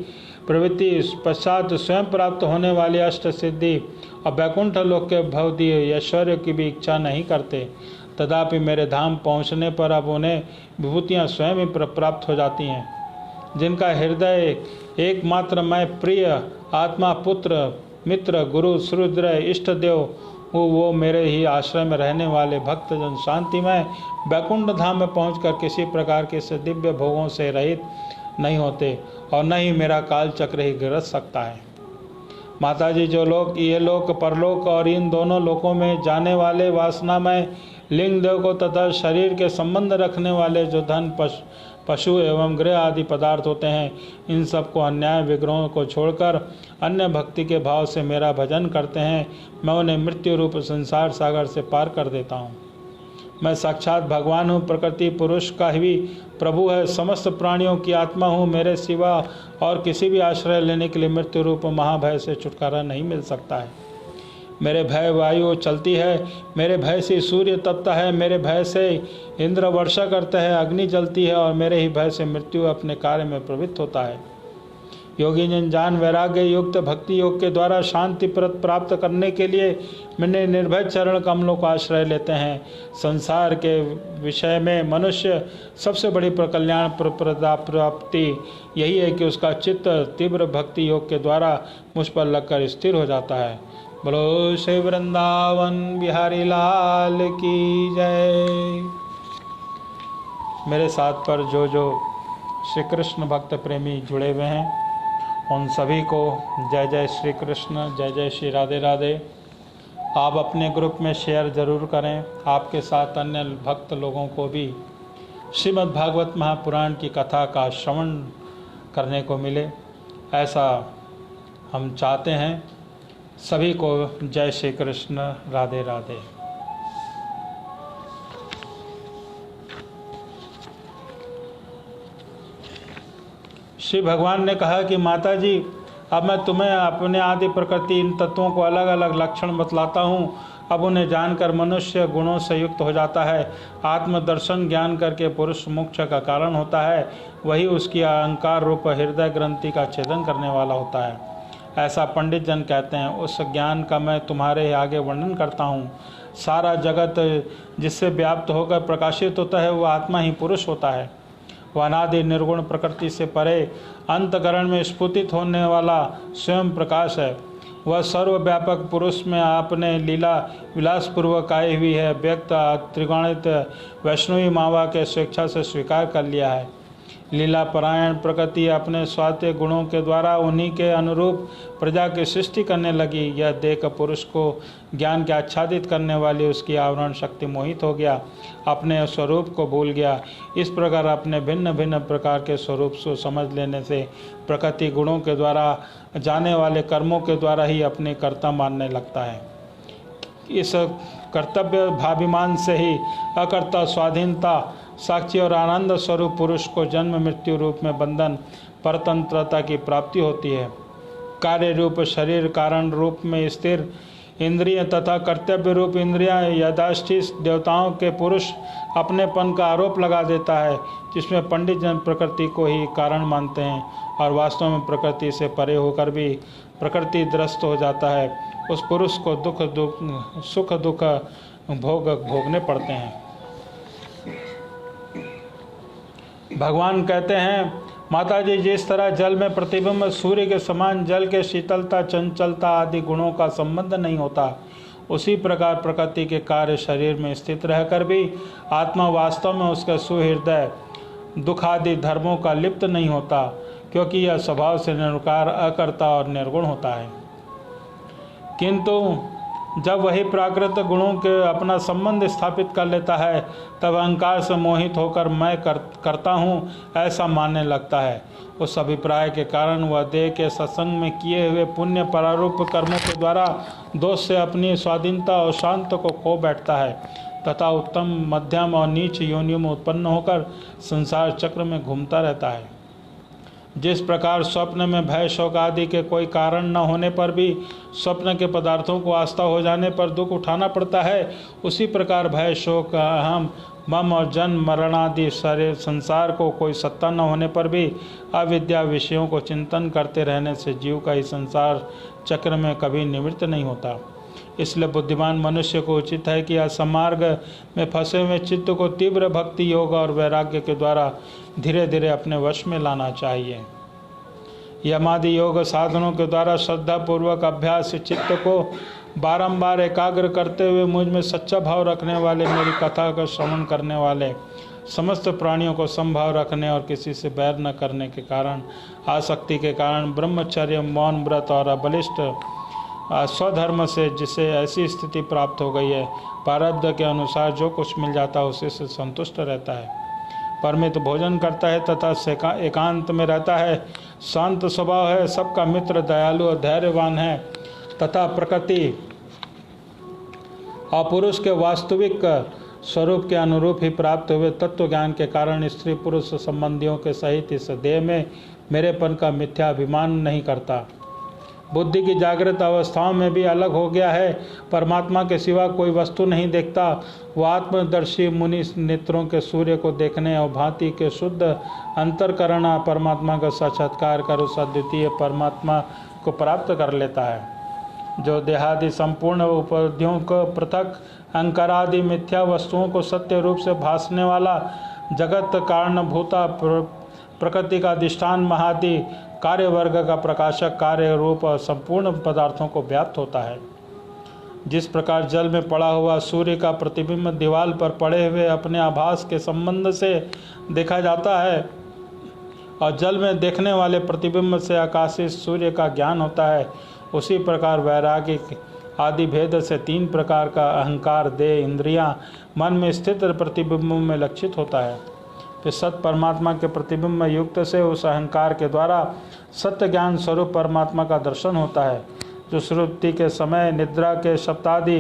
प्रवृत्ति पश्चात स्वयं प्राप्त होने वाली अष्ट सिद्धि और वैकुंठ लोक के भवदी ऐश्वर्य की भी इच्छा नहीं करते। तथापि मेरे धाम पहुँचने पर अब उन्हें विभूतियाँ स्वयं ही प्राप्त हो जाती हैं। जिनका हृदय एकमात्र मैं प्रिय आत्मा पुत्र मित्र गुरु सुरुद्र इष्ट देव वो मेरे ही आश्रय में रहने वाले भक्तजन शांतिमय वैकुंठ धाम में पहुंचकर किसी प्रकार के से दिव्य भोगों से रहित नहीं होते और न ही मेरा काल चक्र ही गिरस सकता है। माताजी, जो लोग ये लोक परलोक और इन दोनों लोकों में जाने वाले वासनामय लिंग देव को तथा शरीर के संबंध रखने वाले जो धन पशु एवं गृह आदि पदार्थ होते हैं, इन सबको अन्याय विग्रहों को छोड़कर अन्य भक्ति के भाव से मेरा भजन करते हैं, मैं उन्हें मृत्यु रूप संसार सागर से पार कर देता हूँ। मैं साक्षात भगवान हूँ, प्रकृति पुरुष का ही प्रभु है, समस्त प्राणियों की आत्मा हूँ। मेरे सिवा और किसी भी आश्रय लेने के लिए मृत्यु रूप महाभय से छुटकारा नहीं मिल सकता है। मेरे भय वायु चलती है, मेरे भय से सूर्य तपता है, मेरे भय से इंद्र वर्षा करता है, अग्नि जलती है और मेरे ही भय से मृत्यु अपने कार्य में प्रवृत्त होता है। योगी जन ज्ञान वैराग्य युक्त भक्ति योग के द्वारा शांति प्राप्त करने के लिए मैंने निर्भय चरण कमलों का आश्रय लेते हैं। संसार के विषय में मनुष्य सबसे बड़ी कल्याण प्राप्ति यही है कि उसका चित्त तीव्र भक्ति योग के द्वारा मुझ पर लगकर स्थिर हो जाता है। बोलो श्री वृंदावन बिहारी लाल की जय। मेरे साथ पर जो श्री कृष्ण भक्त प्रेमी जुड़े हुए हैं, उन सभी को जय जय श्री कृष्ण, जय जय श्री राधे राधे। आप अपने ग्रुप में शेयर ज़रूर करें, आपके साथ अन्य भक्त लोगों को भी श्रीमद् भागवत महापुराण की कथा का श्रवण करने को मिले, ऐसा हम चाहते हैं। सभी को जय श्री कृष्ण, राधे राधे। श्री भगवान ने कहा कि माता जी, अब मैं तुम्हें अपने आदि प्रकृति इन तत्वों को अलग अलग लक्षण बतलाता हूँ। अब उन्हें जानकर मनुष्य गुणों से युक्त हो जाता है। आत्मदर्शन ज्ञान करके पुरुष मोक्ष का कारण होता है, वही उसकी अहंकार रूप हृदय ग्रंथि का छेदन करने वाला होता है, ऐसा पंडित जन कहते हैं। उस ज्ञान का मैं तुम्हारे आगे वर्णन करता हूँ। सारा जगत जिससे व्याप्त होकर प्रकाशित होता है, वह आत्मा ही पुरुष होता है। वह अनादि निर्गुण प्रकृति से परे अंतकरण में स्फुटित होने वाला स्वयं प्रकाश है। वह सर्वव्यापक पुरुष में आपने लीला विलासपूर्वक आई हुई है, व्यक्त त्रिगुणित वैष्णवी मावा के स्वेच्छा से स्वीकार कर लिया है। लीला परायण प्रकृति अपने स्वात्य गुणों के द्वारा उन्हीं के अनुरूप प्रजा की सृष्टि करने लगी। यह देख पुरुष को ज्ञान के आच्छादित करने वाली उसकी आवरण शक्ति मोहित हो गया, अपने स्वरूप को भूल गया। इस प्रकार अपने भिन्न भिन्न प्रकार के स्वरूप को समझ लेने से प्रकृति गुणों के द्वारा जाने वाले कर्मों के द्वारा ही अपने कर्ता मानने लगता है। इस कर्तव्य भाभिमान से ही अकर्ता स्वाधीनता साक्षी और आनंद स्वरूप पुरुष को जन्म मृत्यु रूप में बंधन परतंत्रता की प्राप्ति होती है। कार्य रूप शरीर कारण रूप में स्थिर इंद्रिय तथा कर्तव्य रूप इंद्रियां यदाष्टिस देवताओं के पुरुष अपनेपन का आरोप लगा देता है, जिसमें पंडित जन प्रकृति को ही कारण मानते हैं और वास्तव में प्रकृति से परे होकर भी प्रकृति द्रस्त हो जाता है। उस पुरुष को सुख दुख भोगने पड़ते हैं। भगवान कहते हैं, माता जी, जिस तरह जल में प्रतिबिंब सूर्य के समान जल के शीतलता चंचलता आदि गुणों का संबंध नहीं होता, उसी प्रकार प्रकृति के कार्य शरीर में स्थित रहकर भी आत्मा वास्तव में उसके सुहृदय दुख आदि धर्मों का लिप्त नहीं होता, क्योंकि यह स्वभाव से निरुकार अकर्ता और निर्गुण होता है। किंतु जब वही प्राकृत गुणों के अपना संबंध स्थापित कर लेता है, तब अहंकार से मोहित होकर मैं करता हूँ ऐसा मानने लगता है। उस अभिप्राय के कारण वह देह के सत्संग में किए हुए पुण्य परारूप कर्मों के द्वारा दोष से अपनी स्वाधीनता और शांत को खो बैठता है तथा उत्तम मध्यम और नीच योनियों में उत्पन्न होकर संसार चक्र में घूमता रहता है। जिस प्रकार स्वप्न में भय शोक आदि के कोई कारण न होने पर भी स्वप्न के पदार्थों को आस्था हो जाने पर दुख उठाना पड़ता है, उसी प्रकार भय शोक अहम मम और जन्म मरण आदि सारे संसार को कोई सत्ता न होने पर भी अविद्या विषयों को चिंतन करते रहने से जीव का इस संसार चक्र में कभी निवृत्त नहीं होता। इसलिए बुद्धिमान मनुष्य को उचित है कि असमार्ग में फंसे हुए चित्त को तीव्र भक्ति योग और वैराग्य के द्वारा धीरे धीरे अपने वश में लाना चाहिए। यमादि योग साधनों के द्वारा श्रद्धा पूर्वक अभ्यास से चित्त को बारंबार एकाग्र करते हुए मुझ में सच्चा भाव रखने वाले, मेरी कथा का श्रवण करने वाले, समस्त प्राणियों को समभाव रखने और किसी से बैर न करने के कारण, आसक्ति के कारण ब्रह्मचर्य मौन व्रत और अबलिष्ट स्वधर्म से जिसे ऐसी स्थिति प्राप्त हो गई है, प्रारब्ध के अनुसार जो कुछ मिल जाता है उसी से संतुष्ट रहता है, परमित भोजन करता है तथा एकांत में रहता है, शांत स्वभाव है, सबका मित्र, दयालु और धैर्यवान है तथा प्रकृति और पुरुष के वास्तविक स्वरूप के अनुरूप ही प्राप्त हुए तत्व ज्ञान के कारण स्त्री पुरुष संबंधियों के सहित इस देह में मेरेपन का मिथ्या अभिमान नहीं करता। बुद्धि की जागृत अवस्थाओं में भी अलग हो गया है, परमात्मा के सिवा कोई वस्तु नहीं देखता। वह आत्मदर्शी मुनि नेत्रों के सूर्य को देखने और भांति के शुद्ध अंतरकरण परमात्मा का साक्षात्कार कर उस अद्वितीय परमात्मा को प्राप्त कर लेता है, जो देहादि संपूर्ण उपाधियों को पृथक अहंकारादि मिथ्या वस्तुओं को सत्य रूप से भासने वाला, जगत कारणभूता प्रकृति का अधिष्ठान महादि कार्य वर्ग का प्रकाशक कार्य रूप और संपूर्ण पदार्थों को व्याप्त होता है। जिस प्रकार जल में पड़ा हुआ सूर्य का प्रतिबिंब दीवार पर पड़े हुए अपने आभास के संबंध से देखा जाता है और जल में देखने वाले प्रतिबिंब से आकाशीय सूर्य का ज्ञान होता है, उसी प्रकार वैराग्य आदि भेद से तीन प्रकार का अहंकार, देह, इंद्रियां, मन में स्थित प्रतिबिंबों में लक्षित होता है। फिर सत परमात्मा के प्रतिबिंब युक्त से उस अहंकार के द्वारा सत्य ज्ञान स्वरूप परमात्मा का दर्शन होता है, जो सुषुप्ति के समय निद्रा के सप्तादि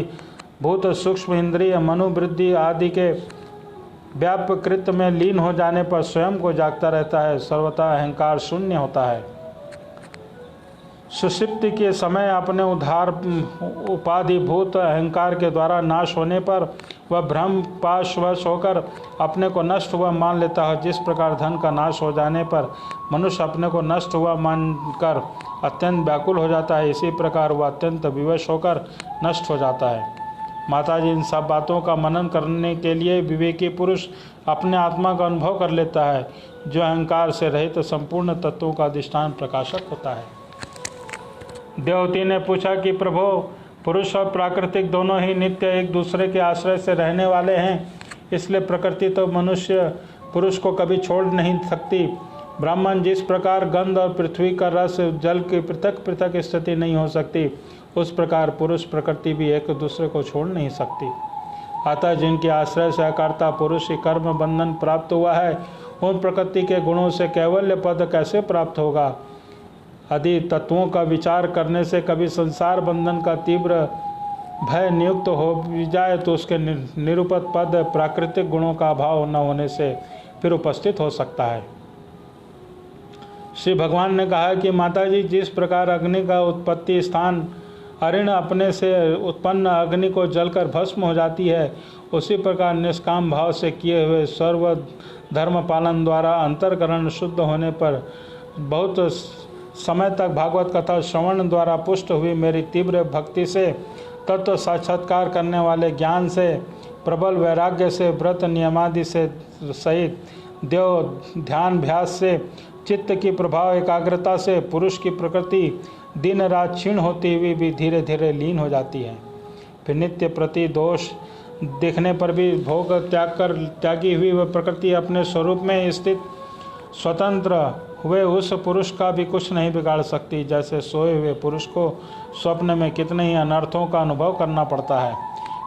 भूत सूक्ष्म इंद्रिय मनोवृद्धि आदि के व्यापकृत में लीन हो जाने पर स्वयं को जागता रहता है, सर्वथा अहंकार शून्य होता है। सुषुप्ति के समय अपने उधार उपाधिभूत अहंकार के द्वारा नाश होने पर वह भ्रम पाशवश होकर अपने को नष्ट हुआ मान लेता है। जिस प्रकार धन का नाश हो जाने पर मनुष्य अपने को नष्ट हुआ मानकर अत्यंत व्याकुल हो जाता है, इसी प्रकार वह अत्यंत विवश होकर नष्ट हो जाता है। माताजी, इन सब बातों का मनन करने के लिए विवेकी पुरुष अपने आत्मा का अनुभव कर लेता है, जो अहंकार से रहित संपूर्ण तत्वों का अधिष्ठान प्रकाशक होता है। देवती ने पूछा कि प्रभो, पुरुष और प्राकृतिक दोनों ही नित्य एक दूसरे के आश्रय से रहने वाले हैं, इसलिए प्रकृति तो मनुष्य पुरुष को कभी छोड़ नहीं सकती। ब्राह्मण, जिस प्रकार गंध और पृथ्वी का रस जल की पृथक पृथक स्थिति नहीं हो सकती, उस प्रकार पुरुष प्रकृति भी एक दूसरे को छोड़ नहीं सकती। अतः जिनके आश्रय से अकर्ता पुरुष ही कर्म बंधन प्राप्त हुआ है, उन प्रकृति के गुणों से कैवल्य पद कैसे प्राप्त होगा। आदि तत्वों का विचार करने से कभी संसार बंधन का तीव्र भय नियुक्त हो जाए तो उसके निरुपत पद प्राकृतिक गुणों का अभाव न होने से फिर उपस्थित हो सकता है। श्री भगवान ने कहा कि माताजी, जिस प्रकार अग्नि का उत्पत्ति स्थान अरिण अपने से उत्पन्न अग्नि को जलकर भस्म हो जाती है, उसी प्रकार निष्काम भाव से किए हुए सर्व धर्म पालन द्वारा अंतरकरण शुद्ध होने पर बहुत समय तक भागवत कथा श्रवण द्वारा पुष्ट हुई मेरी तीव्र भक्ति से, तत्व साक्षात्कार करने वाले ज्ञान से, प्रबल वैराग्य से, व्रत नियमादि से सहित देव ध्यान भ्यास से, चित्त की प्रभाव एकाग्रता से पुरुष की प्रकृति दिन रात क्षीण होती हुई भी धीरे धीरे लीन हो जाती है। फिर नित्य प्रति दोष देखने पर भी भोग त्यागी हुई वह प्रकृति अपने स्वरूप में स्थित स्वतंत्र हुए उस पुरुष का भी कुछ नहीं बिगाड़ सकती। जैसे सोए हुए पुरुष को स्वप्न में कितने ही अनर्थों का अनुभव करना पड़ता है,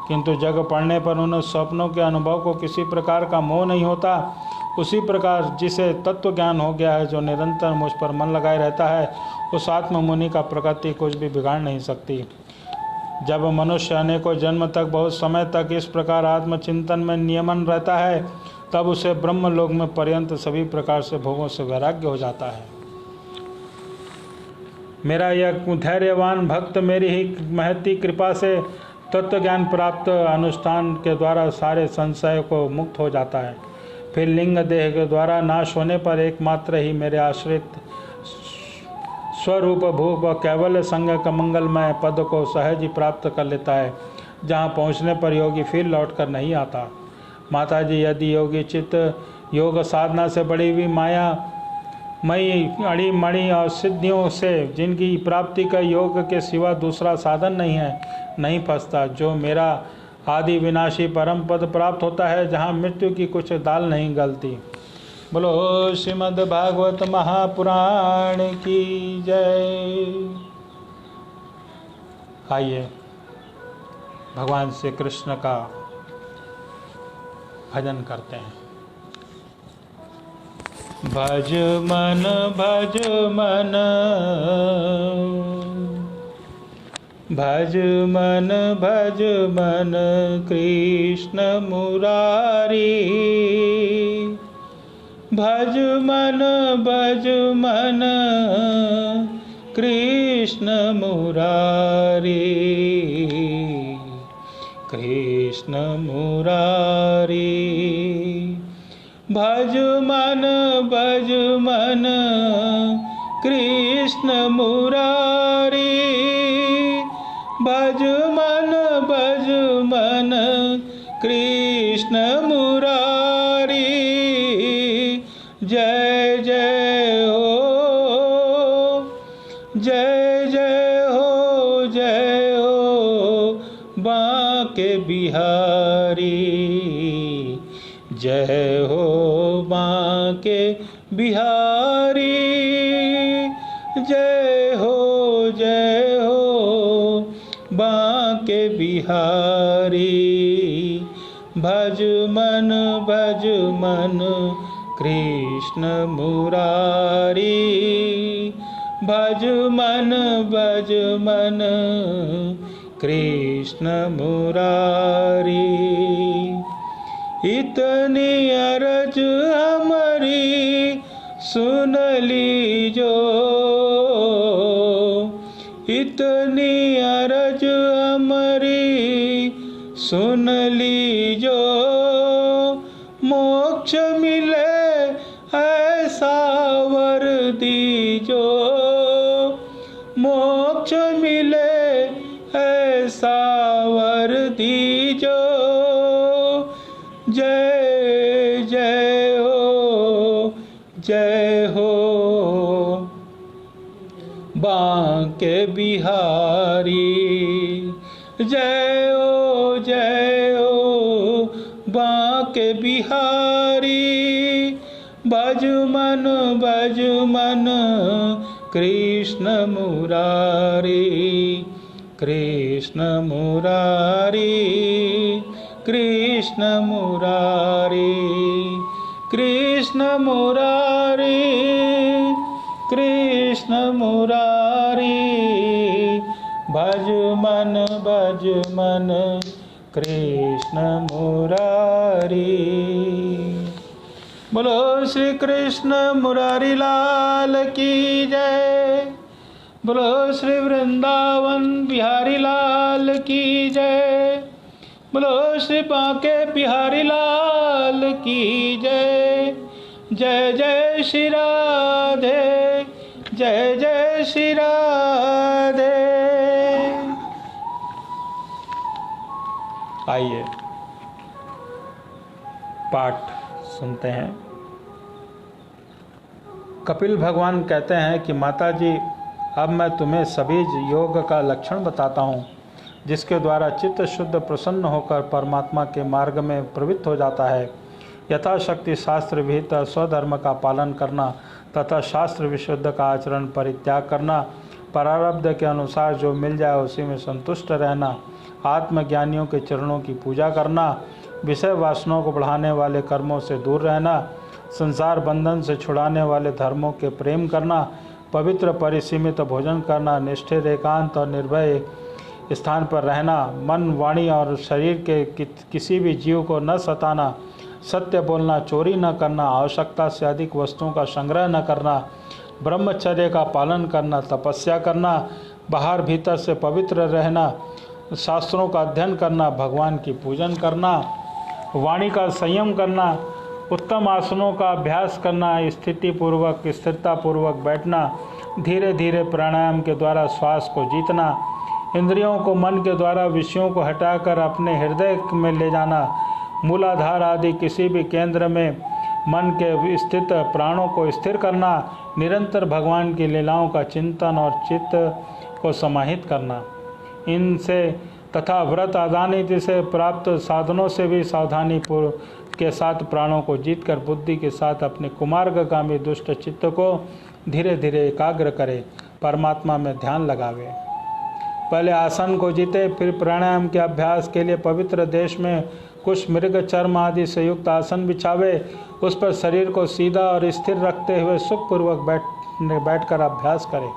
किंतु जग पड़ने पर उन स्वप्नों के अनुभव को किसी प्रकार का मोह नहीं होता, उसी प्रकार जिसे तत्व ज्ञान हो गया है, जो निरंतर मुझ पर मन लगाए रहता है, उस आत्म मुनि का प्रकृति कुछ भी बिगाड़ नहीं सकती। जब मनुष्य अनेकों जन्म तक बहुत समय तक इस प्रकार आत्मचिंतन में नियमन रहता है, तब उसे ब्रह्म लोक में पर्यंत सभी प्रकार से भोगों से वैराग्य हो जाता है। मेरा यह धैर्यवान भक्त मेरी ही महती कृपा से तत्व ज्ञान प्राप्त अनुष्ठान के द्वारा सारे संशय को मुक्त हो जाता है। फिर लिंग देह के द्वारा नाश होने पर एकमात्र ही मेरे आश्रित स्वरूप भूप कैवल्य संग का मंगलमय पद को सहज ही प्राप्त कर लेता है, जहाँ पहुँचने पर योगी फिर लौटकर नहीं आता। माता जी, यदि योगी चित्त योग साधना से बड़ी हुई माया मई अड़ी मणि और सिद्धियों से जिनकी प्राप्ति का योग के सिवा दूसरा साधन नहीं है, नहीं फंसता, जो मेरा आदि विनाशी परम पद प्राप्त होता है, जहाँ मृत्यु की कुछ दाल नहीं गलती। बोलो श्रीमद् भागवत महापुराण की जय। आइए भगवान श्री कृष्ण का भजन करते हैं। भज मन भज मन, भज मन भज मन कृष्ण मुरारी, भज मन कृष्ण मुरारी, कृष्ण मुरारी। भज मन कृष्ण मुरारी, भज मन कृष्ण मुरारी। जय जय हो, जय जय हो, जय हो बांके बिहारी, जय हो बांके बिहारी। जय हो बांके बिहारी। भज मन कृष्ण मुरारी, भज मन कृष्ण मुरारी। इतनी अरज हमारी सुन लीजो, इतनी अरज हमारी सुन लीजो, मोक्ष मिले ऐसा वर दीजो, मोक्ष मिले ऐसा वर दीजो। जय जय हो, जय हो बांके बिहारी। जय हो बांके बिहारी। भज मन कृष्ण मुरारी, कृष्ण मुरारी, कृष्ण मुरारी, कृष्ण मुरारी, कृष्ण मुरारी। भज मन कृष्ण मुरारी। बोलो श्री कृष्ण मुरारी लाल की जय। बोलो श्री वृंदावन बिहारी लाल की जय। बोलो श्री बांके बिहारी लाल की जय। जय जय श्री राधे, जय जय श्री राधे। आइए पाठ सुनते हैं। कपिल भगवान कहते हैं कि माता जी, अब मैं तुम्हें सभी योग का लक्षण बताता हूँ, जिसके द्वारा चित्त शुद्ध प्रसन्न होकर परमात्मा के मार्ग में प्रवृत्त हो जाता है। यथाशक्ति शास्त्र विहित स्वधर्म का पालन करना तथा शास्त्र विशुद्ध का आचरण परित्याग करना, प्रारब्ध के अनुसार जो मिल जाए उसी में संतुष्ट रहना, आत्मज्ञानियों के चरणों की पूजा करना, विषय वासनाओं को बढ़ाने वाले कर्मों से दूर रहना, संसार बंधन से छुड़ाने वाले धर्मों के प्रेम करना, पवित्र परिसीमित भोजन करना, निष्ठिर एकांत और निर्भय स्थान पर रहना, मन वाणी और शरीर के किसी भी जीव को न सताना, सत्य बोलना, चोरी न करना, आवश्यकता से अधिक वस्तुओं का संग्रह न करना, ब्रह्मचर्य का पालन करना, तपस्या करना, बाहर भीतर से पवित्र रहना, शास्त्रों का अध्ययन करना, भगवान की पूजन करना, वाणी का संयम करना, उत्तम आसनों का अभ्यास करना, स्थिरता पूर्वक बैठना, धीरे धीरे प्राणायाम के द्वारा श्वास को जीतना, इंद्रियों को मन के द्वारा विषयों को हटाकर अपने हृदय में ले जाना, मूलाधार आदि किसी भी केंद्र में मन के स्थित प्राणों को स्थिर करना, निरंतर भगवान की लीलाओं का चिंतन और चित्त को समाहित करना, इनसे तथा व्रत आदानी से प्राप्त साधनों से भी सावधानी पूर्व के साथ प्राणों को जीतकर बुद्धि के साथ अपने कुमार्गगामी दुष्ट चित्त को धीरे धीरे एकाग्र करे, परमात्मा में ध्यान लगावे। पहले आसन को जीते, फिर प्राणायाम के अभ्यास के लिए पवित्र देश में कुछ मृग चर्म आदि से युक्त आसन बिछावे, उस पर शरीर को सीधा और स्थिर रखते हुए सुखपूर्वक बैठकर अभ्यास करें।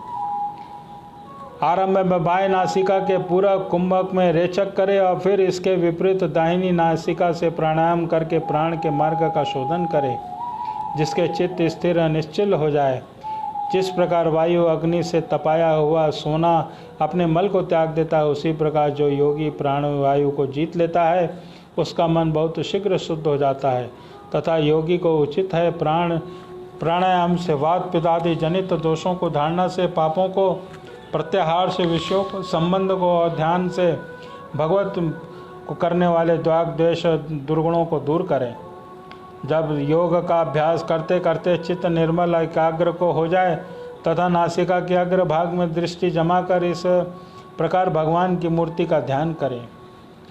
आरंभ में बाएं नासिका के पूरा कुंभक में रेचक करे और फिर इसके विपरीत दाहिनी नासिका से प्राणायाम करके प्राण के मार्ग का शोधन करे, जिसके चित्त स्थिर निश्चल हो जाए। जिस प्रकार वायु अग्नि से तपाया हुआ सोना अपने मल को त्याग देता है, उसी प्रकार जो योगी प्राण वायु को जीत लेता है उसका मन बहुत शीघ्र शुद्ध हो जाता है। तथा योगी को उचित है प्राणायाम से वात पित्तादि जनित दोषों को धारणा से, पापों को प्रत्याहार से, विषयों को संबंध को और ध्यान से भगवत को करने वाले द्वेष दुर्गुणों को दूर करें। जब योग का अभ्यास करते करते चित्त निर्मल एकाग्र को हो जाए तथा नासिका के अग्र भाग में दृष्टि जमा कर इस प्रकार भगवान की मूर्ति का ध्यान करें।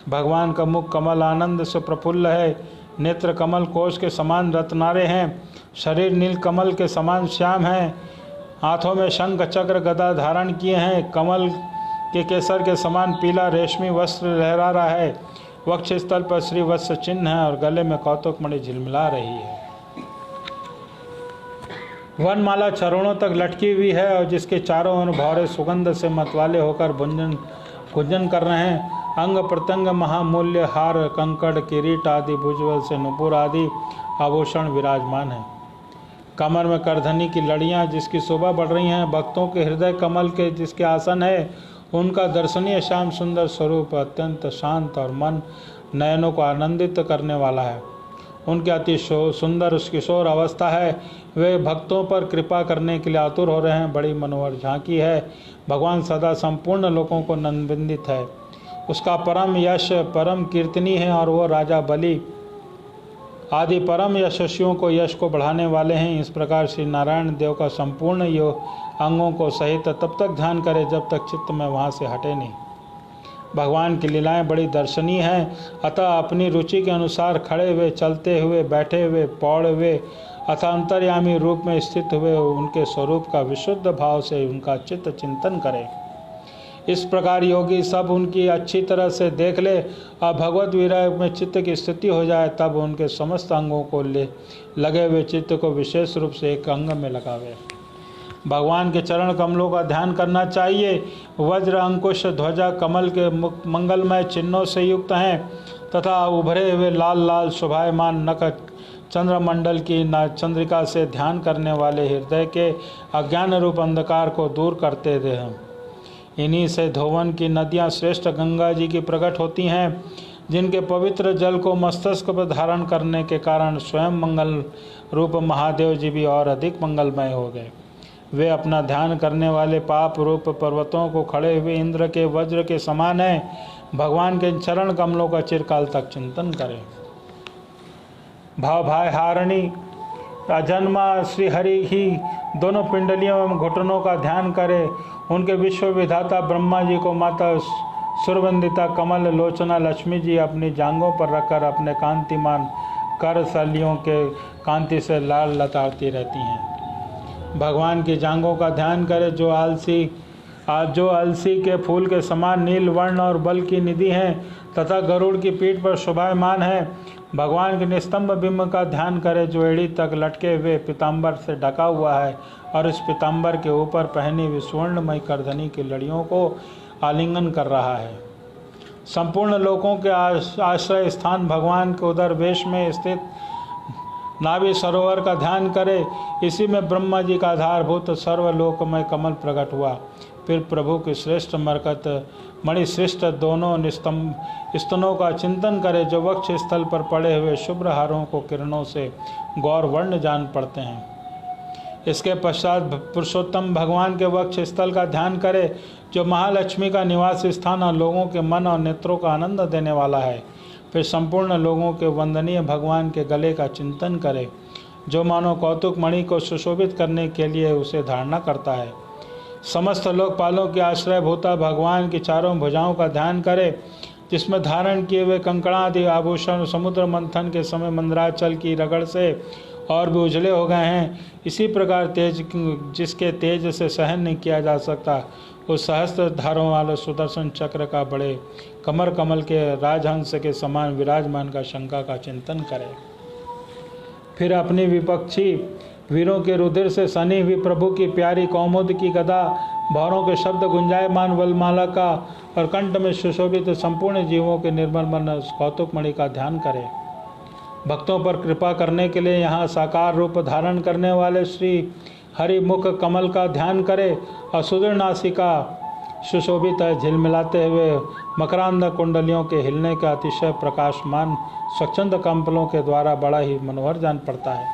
भगवान का मुख कमल आनंद से प्रफुल्ल है, नेत्र कमल कोश के समान रत्नारे हैं, शरीर नील कमल के समान श्याम है, हाथों में शंख चक्र गदा धारण किए हैं, कमल के केसर के समान पीला रेशमी वस्त्र लहरा रहा है, वक्ष स्थल पर श्री वत्स चिन्ह है और गले में कौतुक मणि झिलमिला रही है। वनमाला चरणों तक लटकी हुई है और जिसके चारों ओर भौरे सुगंध से मतवाले होकर गुंजन कर रहे हैं। अंग प्रत्यंग महामूल्य हार, कंकड़, किरीट आदि भुजबल से नुपुर आदि आभूषण विराजमान है। कमर में करधनी की लड़ियां जिसकी शोभा बढ़ रही हैं। भक्तों के हृदय कमल के जिसके आसन है, उनका दर्शनीय श्याम सुंदर स्वरूप अत्यंत शांत और मन नयनों को आनंदित करने वाला है। उनकी अति सुंदर किशोर अवस्था है। वे भक्तों पर कृपा करने के लिए आतुर हो रहे हैं। बड़ी मनोहर झांकी है। भगवान सदा संपूर्ण लोगों को नंदित है। उसका परम यश परम कीर्तनी है और वो राजा बलि आदि परम यशस्वियों को यश को बढ़ाने वाले हैं। इस प्रकार श्री नारायण देव का संपूर्ण अंगों को सहित तब तक ध्यान करे जब तक चित्त में वहाँ से हटे नहीं। भगवान की लीलाएं बड़ी दर्शनीय हैं, अतः अपनी रुचि के अनुसार खड़े हुए, चलते हुए, बैठे हुए, पौड़े हुए अथवा अंतर्यामी रूप में स्थित हुए उनके स्वरूप का विशुद्ध भाव से उनका चित्त चिंतन करें। इस प्रकार योगी सब उनकी अच्छी तरह से देख ले और भगवत विरह में चित्त की स्थिति हो जाए, तब उनके समस्त अंगों को लगे हुए चित्त को विशेष रूप से एक अंग में लगावे। भगवान के चरण कमलों का ध्यान करना चाहिए। वज्र, अंकुश, ध्वजा कमल के मंगलमय चिन्हों से युक्त हैं तथा उभरे हुए लाल लाल शोभायमान नख चंद्रमंडल की चंद्रिका से ध्यान करने वाले हृदय के अज्ञान रूप अंधकार को दूर करते हैं। इन्हीं से धोवन की नदियाँ श्रेष्ठ गंगा जी की प्रकट होती हैं, जिनके पवित्र जल को मस्तिष्क पर धारण करने के कारण स्वयं मंगल रूप महादेव जी भी और अधिक मंगलमय हो गए। वे अपना ध्यान करने वाले पाप रूप पर्वतों को खड़े हुए इंद्र के वज्र के समान हैं। भगवान के चरण कमलों का चिरकाल तक चिंतन करें। भाव भाई हारणी अजन्मा श्री हरि ही दोनों पिंडलियों एवं घुटनों का ध्यान करें। उनके विश्व विधाता ब्रह्मा जी को माता सुरवंदिता कमल लोचना लक्ष्मी जी अपनी जांघों पर रखकर अपने कांतिमान कर सलियों के कांति से लाल लताड़ती रहती हैं। भगवान की जांघों का ध्यान करें जो अलसी के फूल के समान नील वर्ण और बल की निधि हैं तथा गरुड़ की पीठ पर शोभायमान है। भगवान के निस्तंभ बिंब का ध्यान करें जो एड़ी तक लटके हुए पीताम्बर से ढका हुआ है और इस पीताम्बर के ऊपर पहनी हुई स्वर्णमय करधनी की लड़ियों को आलिंगन कर रहा है। संपूर्ण लोकों के आश्रय स्थान भगवान के उदर वेश में स्थित नाभि सरोवर का ध्यान करे। इसी में ब्रह्मा जी का आधारभूत सर्वलोकमय कमल प्रकट हुआ। फिर प्रभु की श्रेष्ठ मरकत मणिश्रेष्ठ दोनों स्तनों का चिंतन करे, जो वक्ष स्थल पर पड़े हुए शुभ्र हारों को किरणों से गौर वर्ण जान पड़ते हैं। इसके पश्चात पुरुषोत्तम भगवान के वक्ष स्थल का ध्यान करे, जो महालक्ष्मी का निवास स्थान और लोगों के मन और नेत्रों का आनंद देने वाला है। फिर संपूर्ण लोगों के वंदनीय भगवान के गले का चिंतन करे, जो मानो कौतुक मणि को सुशोभित करने के लिए उसे धारणा करता है। समस्त लोकपालों के आश्रय भूता भगवान की चारों भुजाओं का ध्यान करे, जिसमें धारण किए हुए कंकणादि आभूषण समुद्र मंथन के समय मंदराचल की रगड़ से और भी उजले हो गए हैं। इसी प्रकार तेज जिसके तेज से सहन नहीं किया जा सकता, उस सहस्त्र धारों वाले सुदर्शन चक्र का बड़े कमर कमल के राजहंस के समान विराजमान का शंका का चिंतन करे। फिर अपनी विपक्षी वीरों के रुधिर से सनी हुई प्रभु की प्यारी कौमुद की गदा, भौरों के शब्द गुंजायमान वलमाला का और कंठ में सुशोभित संपूर्ण जीवों के निर्मल मन कौतुक मणि का ध्यान करे। भक्तों पर कृपा करने के लिए यहाँ साकार रूप धारण करने वाले श्री हरि मुख कमल का ध्यान करे और सुदृढ़ नासिका सुशोभित झिलमिलाते हुए मकरांद कुंडलियों के हिलने का अतिशय प्रकाशमान स्वच्छंद कंपलों के द्वारा बड़ा ही मनोहर जान पड़ता है।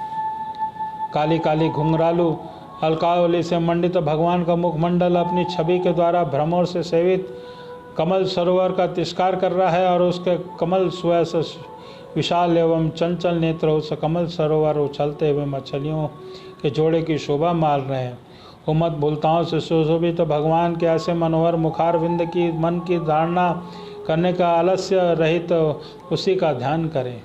काली काली घुंघरालू अलकावली से मंडित भगवान का मुखमंडल अपनी छवि के द्वारा भ्रमर से सेवित कमल सरोवर का तिरस्कार कर रहा है और उसके कमल स्वयं विशाल एवं चंचल नेत्र उस कमल सरोवर उछलते हुए मछलियों के जोड़े की शोभा मार रहे हैं। उमत भूलताओं से सुशोभित भगवान के ऐसे मनोहर मुखारविंद की मन की धारणा करने का आलस्य रहित उसी का ध्यान करें।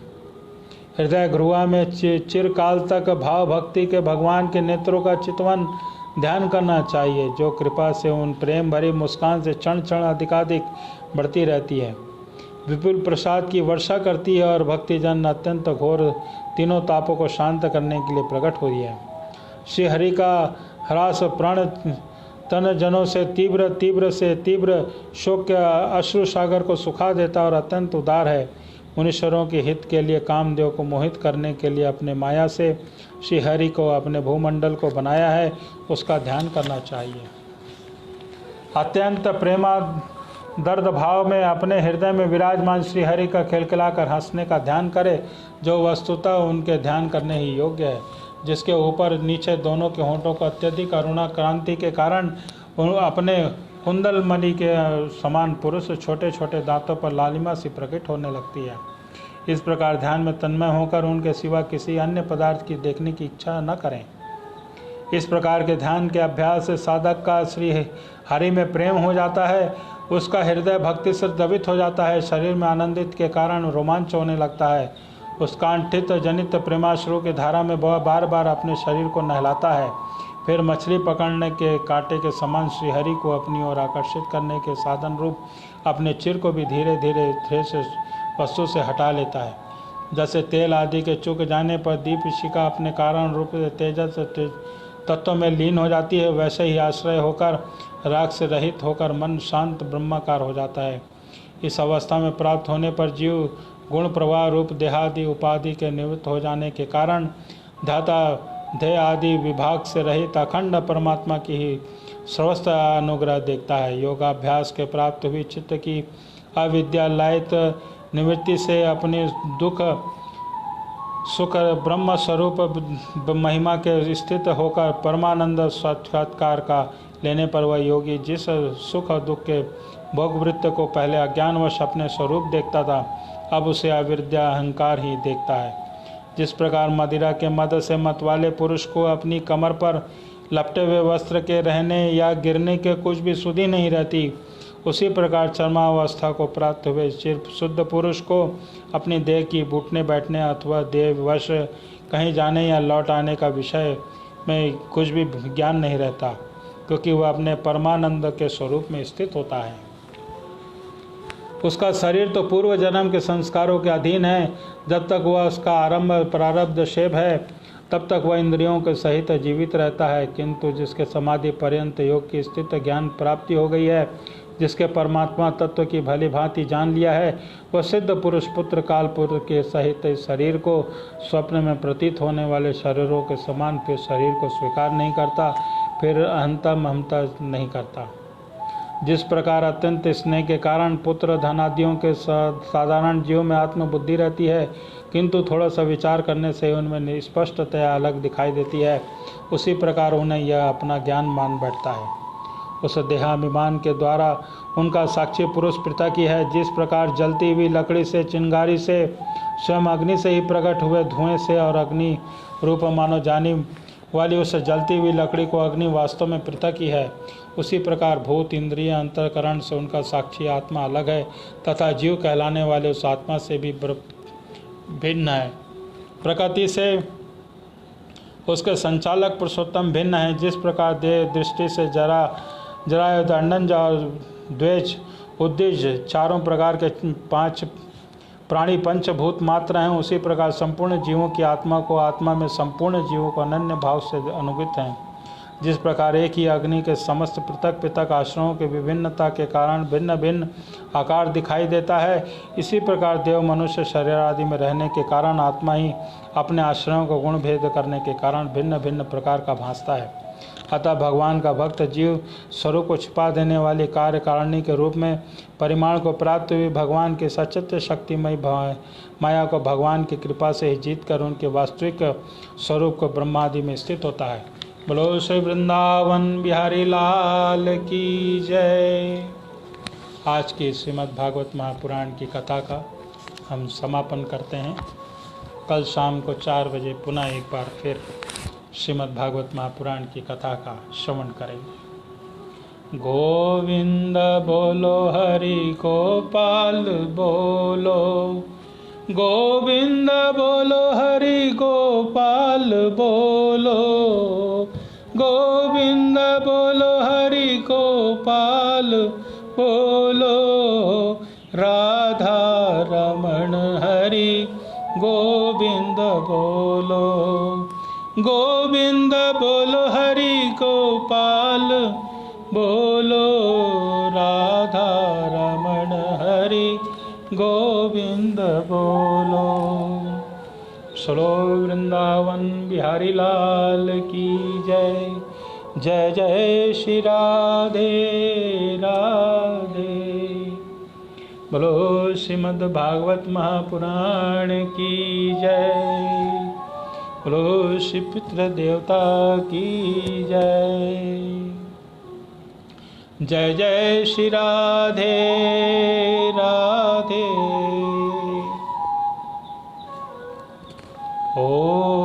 हृदय गृहा में चिरकाल तक भाव भक्ति के भगवान के नेत्रों का चितवन ध्यान करना चाहिए, जो कृपा से उन प्रेम भरी मुस्कान से क्षण क्षण अधिकाधिक बढ़ती रहती है, विपुल प्रसाद की वर्षा करती है और भक्तिजन अत्यंत घोर तीनों तापों को शांत करने के लिए प्रकट हुई है। श्री हरि का ह्रास प्राण तन जनों से तीव्र शोक के अश्रु सागर को सुखा देता और अत्यंत उदार है। मुनीश्वरों के हित के लिए कामदेव को मोहित करने के लिए अपने माया से श्री हरि को अपने भूमंडल को बनाया है, उसका ध्यान करना चाहिए। अत्यंत प्रेमा दर्द भाव में अपने हृदय में विराजमान श्री हरि का खिलखिलाकर हंसने का ध्यान करे, जो वस्तुतः उनके ध्यान करने ही योग्य है, जिसके ऊपर नीचे दोनों के होंठों को अत्यधिक अरुणा क्रांति के कारण अपने कुंदल मणि के समान पुरुष छोटे छोटे दांतों पर लालिमा सी प्रकट होने लगती है। इस प्रकार ध्यान में तन्मय होकर उनके सिवा किसी अन्य पदार्थ की देखने की इच्छा न करें। इस प्रकार के ध्यान के अभ्यास से साधक का श्री हरि में प्रेम हो जाता है, उसका हृदय भक्ति से द्रवित हो जाता है, शरीर में आनंदित के कारण रोमांच होने लगता है, उसका अंठित जनित प्रेमाश्रु की धारा में बार बार अपने शरीर को नहलाता है। फिर मछली पकड़ने के कांटे के समान श्री हरि को अपनी ओर आकर्षित करने के साधन रूप अपने चिर को भी धीरे धीरे ठेस वस्तु से हटा लेता है। जैसे तेल आदि के चुक जाने पर दीपशिखा अपने कारण रूप तेजस तत्व में लीन हो जाती है, वैसे ही आश्रय होकर राग से रहित होकर मन शांत ब्रह्माकार हो जाता है। इस अवस्था में प्राप्त होने पर जीव गुण प्रवाह रूप देहादि उपाधि के निवृत्त हो जाने के कारण ध्याता ध्येय आदि विभाग से रहित अखंड परमात्मा की ही सर्वस्थ अनुग्रह देखता है। योगाभ्यास के प्राप्त हुई चित्त की अविद्यालयित निवृत्ति से अपने दुख सुख ब्रह्म स्वरूप महिमा के स्थित होकर परमानंद साक्षात्कार का लेने पर वह योगी जिस सुख और दुख के भोगवृत्त को पहले अज्ञानवश अपने स्वरूप देखता था, अब उसे अविद्या अहंकार ही देखता है। जिस प्रकार मदिरा के मद से मत वाले पुरुष को अपनी कमर पर लपटे हुए वस्त्र के रहने या गिरने के कुछ भी सुधि नहीं रहती, उसी प्रकार चर्मावस्था को प्राप्त हुए चिर शुद्ध पुरुष को अपनी देह की घुटने बैठने अथवा देह वश कहीं जाने या लौट आने का विषय में कुछ भी ज्ञान नहीं रहता, क्योंकि वह अपने परमानंद के स्वरूप में स्थित होता है। उसका शरीर तो पूर्व जन्म के संस्कारों के अधीन है। जब तक वह उसका आरंभ प्रारब्ध शेप है, तब तक वह इंद्रियों के सहित जीवित रहता है, किंतु जिसके समाधि पर्यंत योग की स्थित ज्ञान प्राप्ति हो गई है, जिसके परमात्मा तत्व की भली भांति जान लिया है, वह सिद्ध पुरुष पुत्र कालपुरुष के सहित इस शरीर को स्वप्न में प्रतीत होने वाले शरीरों के समान फिर शरीर को स्वीकार नहीं करता, फिर अहंता ममता नहीं करता। जिस प्रकार अत्यंत स्नेह के कारण पुत्र धनादियों के साधारण जीवों में आत्मबुद्धि रहती है, किंतु थोड़ा सा विचार करने से उनमें स्पष्टतया अलग दिखाई देती है, उसी प्रकार उन्हें यह अपना ज्ञान मान बैठता है। उस देहाभिमान के द्वारा उनका साक्षी पुरुष पृथक ही है। जिस प्रकार जलती हुई लकड़ी से, चिंगारी से, स्वयं अग्नि से ही प्रकट हुए धुएं से और अग्नि रूप मानो जानी वाली उस जलती हुई लकड़ी को अग्नि वास्तव में पृथक ही है, उसी प्रकार भूत इंद्रिय अंतःकरण से उनका साक्षी आत्मा अलग है तथा जीव कहलाने वाले उस आत्मा से भी भिन्न है। प्रकृति से उसके संचालक पुरुषोत्तम भिन्न है। जिस प्रकार देह दृष्टि से जरा दंडन और द्वेज उद्देज चारों प्रकार के 5 प्राणी पंचभूत मात्र हैं, उसी प्रकार संपूर्ण जीवों की आत्मा को आत्मा में संपूर्ण जीवों को अनन्य भाव से अनुगत हैं। जिस प्रकार एक ही अग्नि के समस्त पृथक पृथक आश्रयों के विभिन्नता के कारण भिन्न भिन्न आकार दिखाई देता है, इसी प्रकार देव मनुष्य शरीर आदि में रहने के कारण आत्मा ही अपने आश्रयों को गुण भेद करने के कारण भिन्न भिन्न प्रकार का भासता है। अतः भगवान का भक्त जीव स्वरूप को छिपा देने वाली कार्य कारिणी के रूप में परिमाण को प्राप्त हुई भगवान के सचित्र शक्तिमय माया को भगवान की कृपा से ही जीत कर उनके वास्तविक स्वरूप को ब्रह्मादि में स्थित होता है। बोलो श्री वृंदावन बिहारी लाल की जय। आज की श्रीमद् भागवत महापुराण की कथा का हम समापन करते हैं। कल शाम को 4 बजे पुनः एक बार फिर श्रीमद् भागवत महापुराण की कथा का श्रवण करेंगे। गोविंद बोलो, हरि गोपाल बोलो, गोविंद बोलो, हरि गोपाल बोलो, गोविंद बोलो, हरि गोपाल बोलो, राधा रमण हरि गोविंद बोलो, गोविंद बोलो, हरि गोपाल बोलो, राधा रमण हरि गोविंद बोलो। सरो वृंदावन बिहारी लाल की जय। जय जय श्री राधे राधे। बोलो श्रीमद् भागवत महापुराण की जय। बोलो श्री पितृ देवता की जय। जय जय श्री राधे राधे। ओ